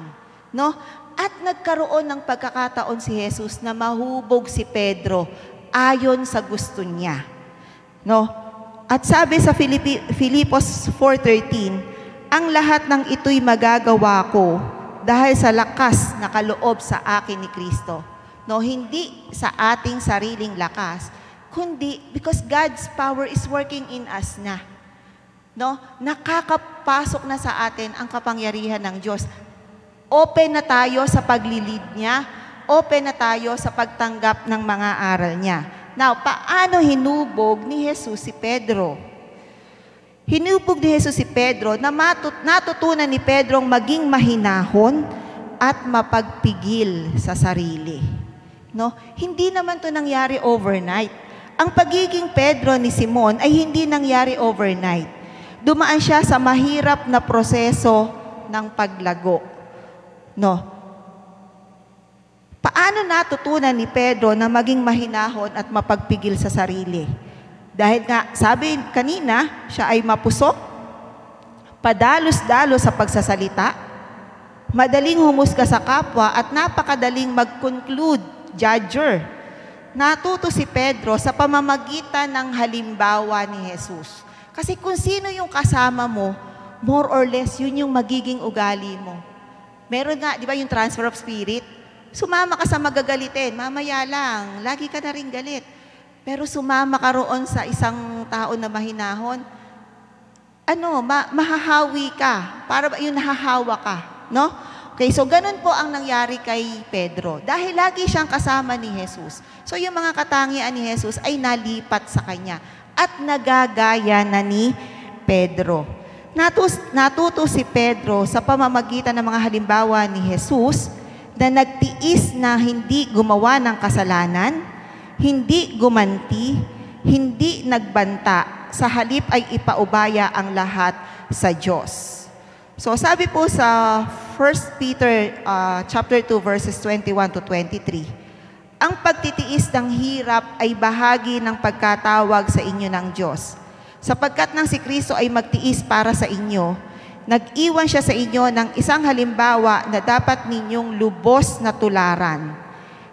E: No? At nagkaroon ng pagkakataon si Jesus na mahubog si Pedro ayon sa gusto niya. No? At sabi sa Filipos 4:13, ang lahat ng ito'y magagawa ko dahil sa lakas na kaloob sa akin ni Kristo. No, hindi sa ating sariling lakas, kundi because God's power is working in us na. No, nakakapasok na sa atin ang kapangyarihan ng Diyos. Open na tayo sa paglilid niya, open na tayo sa pagtanggap ng mga aral niya. Now, paano hinubog ni Jesus si Pedro? Hinubog ni Jesus si Pedro na natutunan ni Pedro maging mahinahon at mapagpigil sa sarili. No? Hindi naman to nangyari overnight. Ang pagiging Pedro ni Simon ay hindi nangyari overnight. Dumaan siya sa mahirap na proseso ng paglago. No? Paano natutunan ni Pedro na maging mahinahon at mapagpigil sa sarili? Dahil nga, sabi kanina, siya ay mapusok, padalos-dalos sa pagsasalita, madaling humusga sa kapwa at napakadaling mag-conclude, judger. Natuto si Pedro sa pamamagitan ng halimbawa ni Jesus. Kasi kung sino yung kasama mo, more or less, yun yung magiging ugali mo. Meron nga, di ba yung transfer of spirit? Sumama ka sa magagalitin, mamaya lang, lagi ka na rin galit. Pero sumama ka roon sa isang tao na mahinahon, mahahawi ka. Para ba yung nahahawa ka, no? Okay, so ganun po ang nangyari kay Pedro. Dahil lagi siyang kasama ni Jesus. So yung mga katangian ni Jesus ay nalipat sa kanya at nagagaya na ni Pedro. Natuto si Pedro sa pamamagitan ng mga halimbawa ni Jesus na nagtiis na hindi gumawa ng kasalanan, hindi gumanti, hindi nagbanta, sa halip ay ipaubaya ang lahat sa Diyos. So sabi po sa 1 Peter chapter 2 verses 21 to 23, ang pagtitiis ng hirap ay bahagi ng pagkatawag sa inyo ng Diyos. Sapagkat nang si Kristo ay magtiis para sa inyo, nag-iwan siya sa inyo ng isang halimbawa na dapat ninyong lubos na tularan.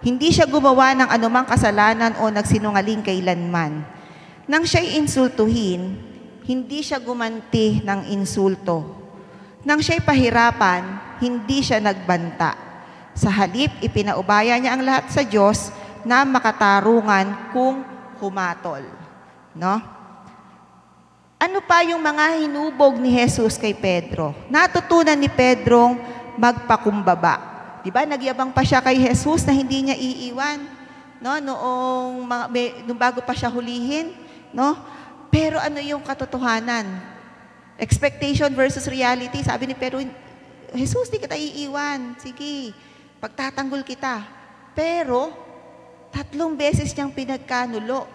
E: Hindi siya gumawa ng anumang kasalanan o nagsinungaling kailanman. Nang siya'y insultuhin, hindi siya gumanti ng insulto. Nang siya'y pahirapan, hindi siya nagbanta. Sa halip, ipinaubaya niya ang lahat sa Diyos na makatarungan kung humatol. No? Ano pa yung mga hinubog ni Jesus kay Pedro? Natutunan ni Pedrong magpakumbaba. Diba, nagyabang pa siya kay Jesus na hindi niya iiwan, no? Nung bago pa siya hulihin, no? Pero ano yung katotohanan? Expectation versus reality. Sabi ni Pedro, Jesus, di kita iiwan. Sige, pagtatanggol kita. Pero, 3 beses niyang pinagkanulo.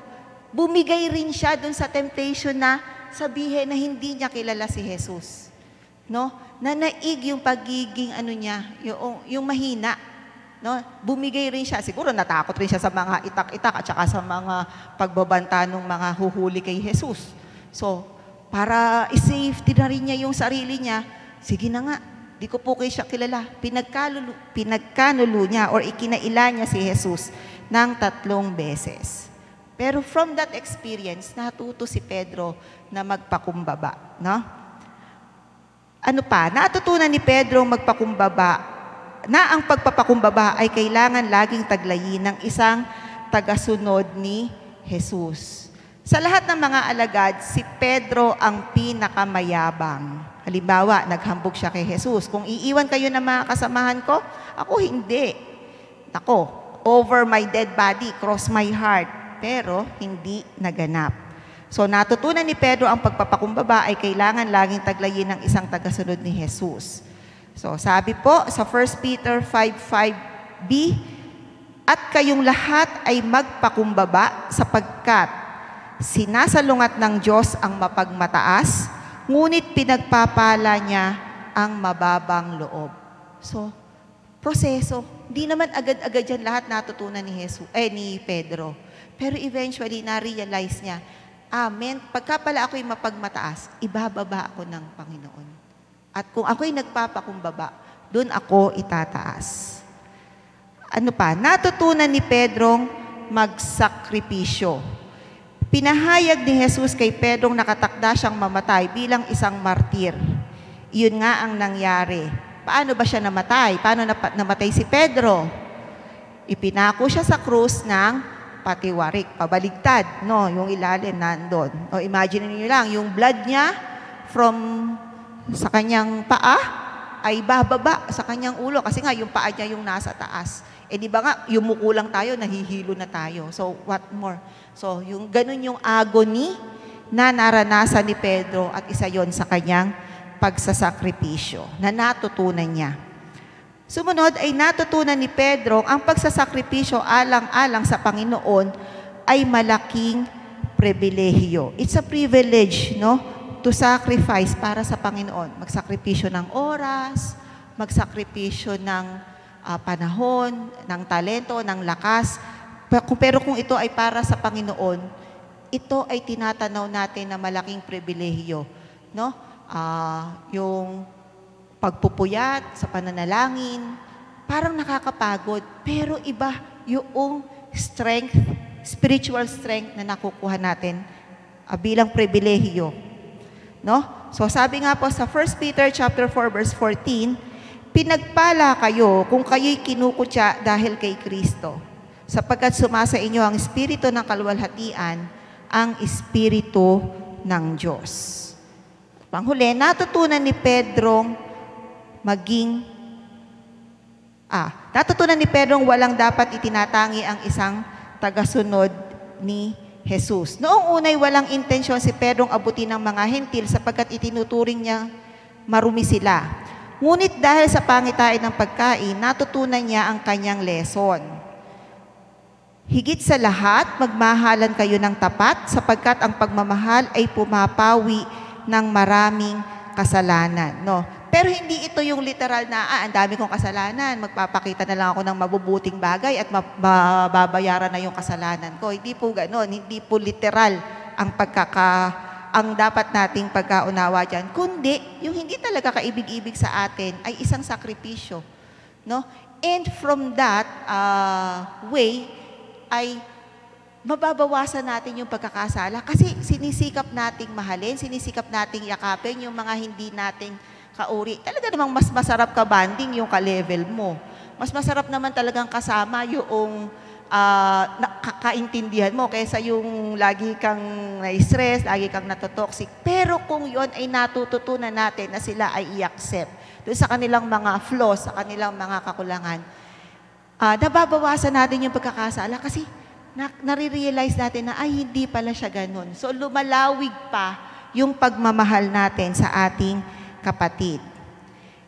E: Bumigay rin siya dun sa temptation na sabihin na hindi niya kilala si Jesus. No? Nanaig yung pagiging yung mahina. No? Bumigay rin siya. Siguro natakot rin siya sa mga itak-itak at saka sa mga pagbabanta ng mga huhuli kay Jesus. So, para i-safety na rin niya yung sarili niya, sige na nga, di ko po kayo siya kilala. Pinagkanulo niya or ikinaila niya si Jesus ng 3 beses. Pero from that experience, natuto si Pedro na magpakumbaba. No? Ano pa? Natutunan ni Pedro magpakumbaba na ang pagpapakumbaba ay kailangan laging taglayin ng isang tagasunod ni Jesus. Sa lahat ng mga alagad, si Pedro ang pinakamayabang. Halimbawa, naghambog siya kay Jesus. Kung iiwan kayo ng mga kasamahan ko, ako hindi. Nako, over my dead body, cross my heart. Pero hindi naganap. So, natutunan ni Pedro ang pagpapakumbaba ay kailangan laging taglayin ng isang tagasunod ni Jesus. So, sabi po sa 1 Peter 5:5b, at kayong lahat ay magpakumbaba sapagkat sinasalungat ng Diyos ang mapagmataas, ngunit pinagpapala niya ang mababang loob. So, proseso. Di naman agad-agad yan lahat natutunan ni Pedro. Pero eventually, na-realize niya, amen, pagka pala ako'y mapagmataas, ibababa ako ng Panginoon. At kung ako'y nagpapakumbaba, Doon ako itataas. Ano pa? Natutunan ni Pedrong magsakripisyo. Pinahayag ni Jesus kay Pedrong nakatakda siyang mamatay bilang isang martir. Iyon nga ang nangyari. Paano ba siya namatay? Paano namatay si Pedro? Ipinako siya sa krus ng patiwarik, pabaligtad, no? Yung ilalim nandun. O imagine niyo lang, yung blood niya from sa kanyang paa ay bababa sa kanyang ulo kasi nga yung paa niya yung nasa taas. Eh di ba nga, yumuko lang tayo, nahihilo na tayo. So what more? So yung ganun yung agony na naranasan ni Pedro at isa yon sa kanyang pagsasakripisyo na natutunan niya. Sumunod ay natutunan ni Pedro ang pagsasakripisyo alang-alang sa Panginoon ay malaking pribilehiyo. It's a privilege, no? To sacrifice para sa Panginoon. Magsakripisyo ng oras, magsakripisyo ng panahon, ng talento, ng lakas. Pero kung ito ay para sa Panginoon, ito ay tinatanaw natin na malaking pribilehiyo, no? Yung pagpupuyat sa pananalangin, parang nakakapagod, pero iba yung strength, spiritual strength na nakukuha natin bilang pribilehiyo. No? So sabi nga po sa 1 Peter chapter 4 verse 14, pinagpala kayo kung kayo'y kinukutya dahil kay Kristo, sapagkat sumasa inyo ang espiritu ng kaluwalhatian, ang espiritu ng Diyos. Panghuli, natutunan ni Pedrong natutunan ni Pedrong walang dapat itinatangi ang isang tagasunod ni Jesus. Noong unay walang intensyon si Pedrong abutin ng mga hentil sapagkat itinuturing niya marumi sila. Ngunit dahil sa pangitain ng pagkain, natutunan niya ang kanyang lesson. Higit sa lahat, magmahalan kayo ng tapat sapagkat ang pagmamahal ay pumapawi ng maraming kasalanan. No? Pero hindi ito yung literal na, ang dami kong kasalanan, magpapakita na lang ako ng mabubuting bagay at mababayaran na yung kasalanan ko. Hindi po ganon, hindi po literal ang dapat nating pagkaunawa dyan. Kundi, yung hindi talaga kaibig-ibig sa atin ay isang sakripisyo. No? And from that way, ay mababawasan natin yung pagkakasala kasi sinisikap nating mahalin, sinisikap nating yakapin yung mga hindi nating kauri. Talaga namang mas masarap ka banding yung ka-level mo. Mas masarap naman talagang kasama yung nakakaintindihan mo kaysa yung lagi kang na-stress, lagi kang natotoxic. Pero kung yon ay natututunan natin na sila ay i-accept doon sa kanilang mga flaws, sa kanilang mga kakulangan, nababawasan natin yung pagkakasala kasi nare-realize natin na ay hindi pala siya ganun. So lumalawig pa yung pagmamahal natin sa ating kapatid.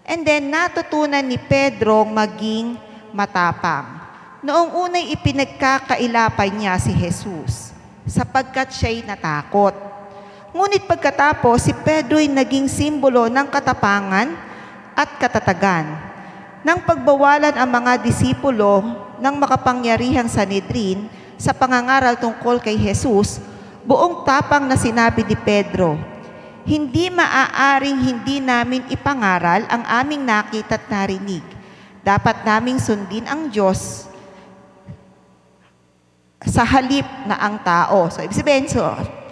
E: And then natutunan ni Pedro maging matapang. Noong unay ipinagkakailapan niya si Jesus sapagkat siya'y natakot. Ngunit pagkatapos si Pedro'y naging simbolo ng katapangan at katatagan. Nang pagbawalan ang mga disipulo ng makapangyarihang Sanhedrin sa pangangaral tungkol kay Jesus, buong tapang na sinabi ni Pedro, hindi maaaring hindi namin ipangaral ang aming nakita at narinig. Dapat naming sundin ang Diyos sa halip na ang tao. So, ibig sabihin,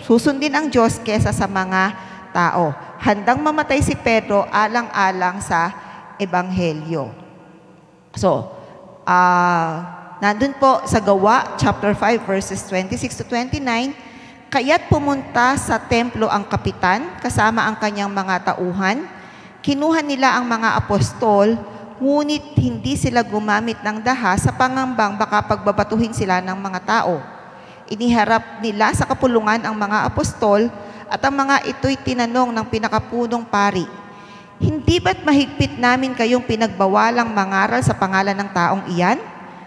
E: susundin ang Diyos kesa sa mga tao. Handang mamatay si Pedro alang-alang sa Ebanghelyo. So, nandun po sa Gawa, chapter 5, verses 26 to 29, kaya't pumunta sa templo ang kapitan kasama ang kanyang mga tauhan. Kinuha nila ang mga apostol, ngunit hindi sila gumamit ng daha sa pangambang baka pagbabatuhin sila ng mga tao. Iniharap nila sa kapulungan ang mga apostol at ang mga ito'y tinanong ng pinakapunong pari, hindi ba't mahigpit namin kayong pinagbawalang mangaral sa pangalan ng taong iyan?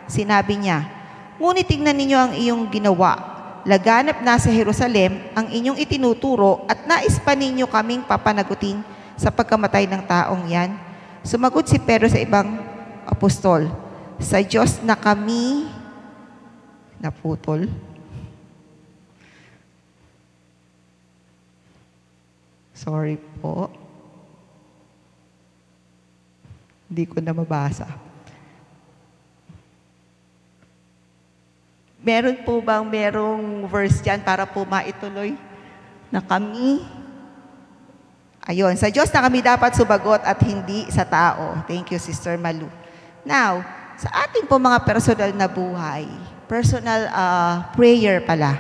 E: Sinabi niya, ngunit tingnan ninyo ang iyong ginawa. Laganap na sa Jerusalem ang inyong itinuturo at nais pa ninyo kaming papanagutin sa pagkamatay ng taong yan. Sumagot si Pedro sa ibang apostol, sa Diyos na kami naputol. Sorry po. Hindi ko na mabasa. Meron po bang merong verse dyan para po maituloy na kami? Ayun, sa Diyos na kami dapat subagot at hindi sa tao. Thank you, Sister Malu. Now, sa ating po mga personal na buhay, personal prayer pala,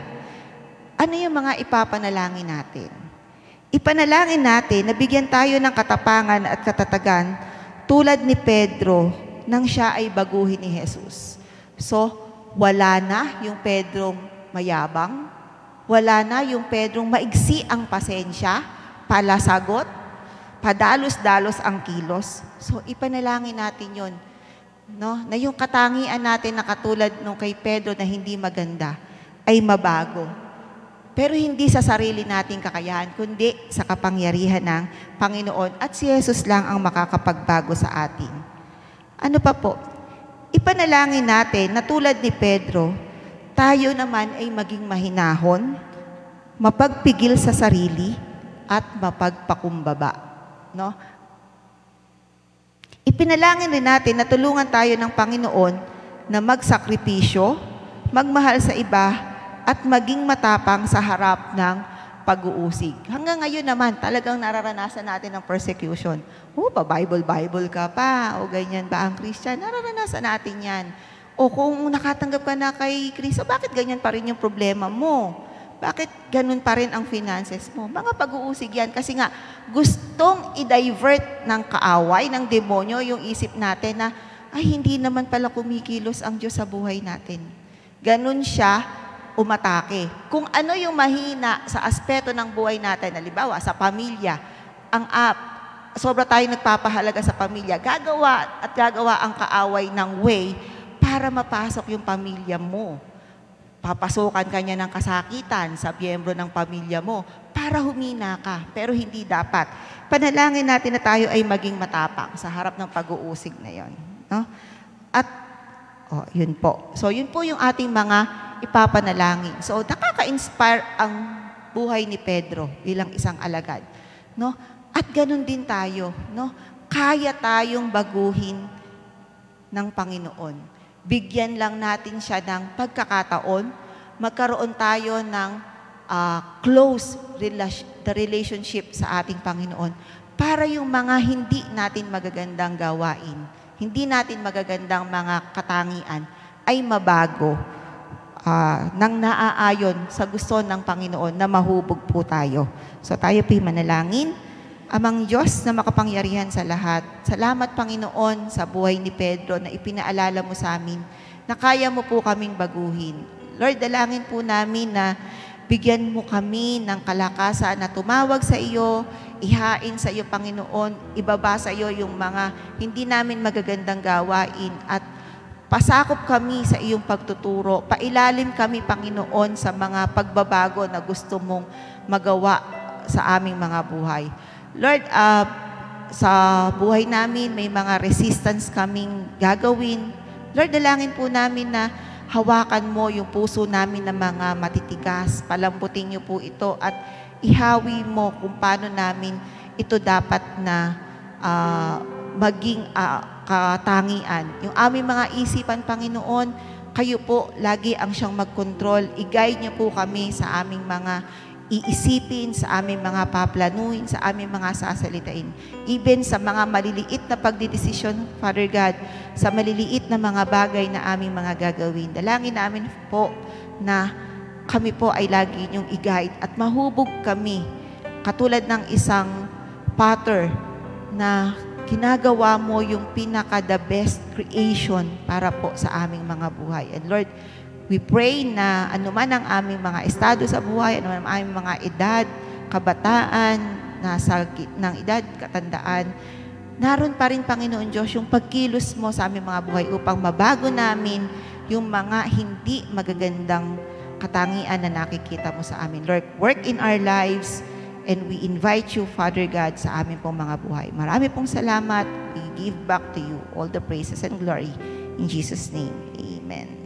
E: ano yung mga ipapanalangin natin? Ipanalangin natin na bigyan tayo ng katapangan at katatagan tulad ni Pedro nang siya ay baguhin ni Jesus. So, wala na yung Pedrong mayabang, wala na yung Pedrong maigsi ang pasensya, palasagot, padalos-dalos ang kilos. So, ipanalangin natin yon, no? Na yung katangian natin na katulad nung kay Pedro na hindi maganda ay mabago. Pero hindi sa sarili nating kakayahan, kundi sa kapangyarihan ng Panginoon. At si Jesus lang ang makakapagbago sa atin. Ano pa po? Ipanalangin natin na tulad ni Pedro, tayo naman ay maging mahinahon, mapagpigil sa sarili, at mapagpakumbaba. No? Ipinalangin rin natin na tulungan tayo ng Panginoon na magsakripisyo, magmahal sa iba, at maging matapang sa harap ng pag-uusig. Hanggang ngayon naman, talagang nararanasan natin ng persecution. Pa-Bible ka pa, o ganyan ba ang Christian? Nararanasan natin yan. O kung nakatanggap ka na kay Kristo, bakit ganyan pa rin yung problema mo? Bakit ganun pa rin ang finances mo? Mga pag-uusig yan. Kasi nga, gustong i-divert ng kaaway, ng demonyo, yung isip natin na, ay, hindi naman pala kumikilos ang Diyos sa buhay natin. Ganun siya umatake. Kung ano yung mahina sa aspeto ng buhay natin, halimbawa, sa pamilya, sobra tayo nagpapahalaga sa pamilya, gagawa ang kaaway ng way para mapasok yung pamilya mo. Papasukan ka niya ng kasakitan sa miyembro ng pamilya mo para humina ka, pero hindi dapat. Panalangin natin na tayo ay maging matapang sa harap ng pag-uusig na yon. No? At, yun po. So, yun po yung ating mga ipapanalangin. So, nakaka-inspire ang buhay ni Pedro bilang isang alagad. No? At ganun din tayo. No? Kaya tayong baguhin ng Panginoon. Bigyan lang natin siya ng pagkakataon, magkaroon tayo ng close relationship sa ating Panginoon para yung mga hindi natin magagandang gawain, hindi natin magagandang mga katangian ay mabago nang naaayon sa gusto ng Panginoon na mahubog po tayo. So tayo po'y manalangin. Amang Diyos na makapangyarihan sa lahat, salamat Panginoon sa buhay ni Pedro na ipinaalala mo sa amin na kaya mo po kaming baguhin. Lord, dalangin po namin na bigyan mo kami ng kalakasan na tumawag sa iyo, ihain sa iyo Panginoon, ibaba sa iyo yung mga hindi namin magagandang gawain at pasakop kami sa iyong pagtuturo. Pailalim kami, Panginoon, sa mga pagbabago na gusto mong magawa sa aming mga buhay. Lord, sa buhay namin, may mga resistance kaming gagawin. Lord, dalangin po namin na hawakan mo yung puso namin ng mga matitigas. Palambutin niyo po ito at ihawi mo kung paano namin ito dapat na maging katangian. Yung aming mga isipan, Panginoon, kayo po lagi ang siyang mag-control. I-guide niyo po kami sa aming mga iisipin, sa aming mga paplanuin, sa aming mga sasalitain. Even sa mga maliliit na pagdidesisyon, Father God, sa maliliit na mga bagay na aming mga gagawin. Dalangin namin po na kami po ay lagi niyong i-guide at mahubog kami katulad ng isang potter na ginagawa mo yung pinaka-the best creation para po sa aming mga buhay. And Lord, we pray na anuman ang aming mga estado sa buhay, anuman ang aming mga edad, kabataan, nasa ng edad, katandaan, naroon pa rin, Panginoon Diyos, yung pagkilos mo sa aming mga buhay upang mabago namin yung mga hindi magagandang katangian na nakikita mo sa amin. Lord, work in our lives and we invite you, Father God, sa aming pong mga buhay. Marami pong salamat. We give back to you all the praises and glory. In Jesus' name, amen.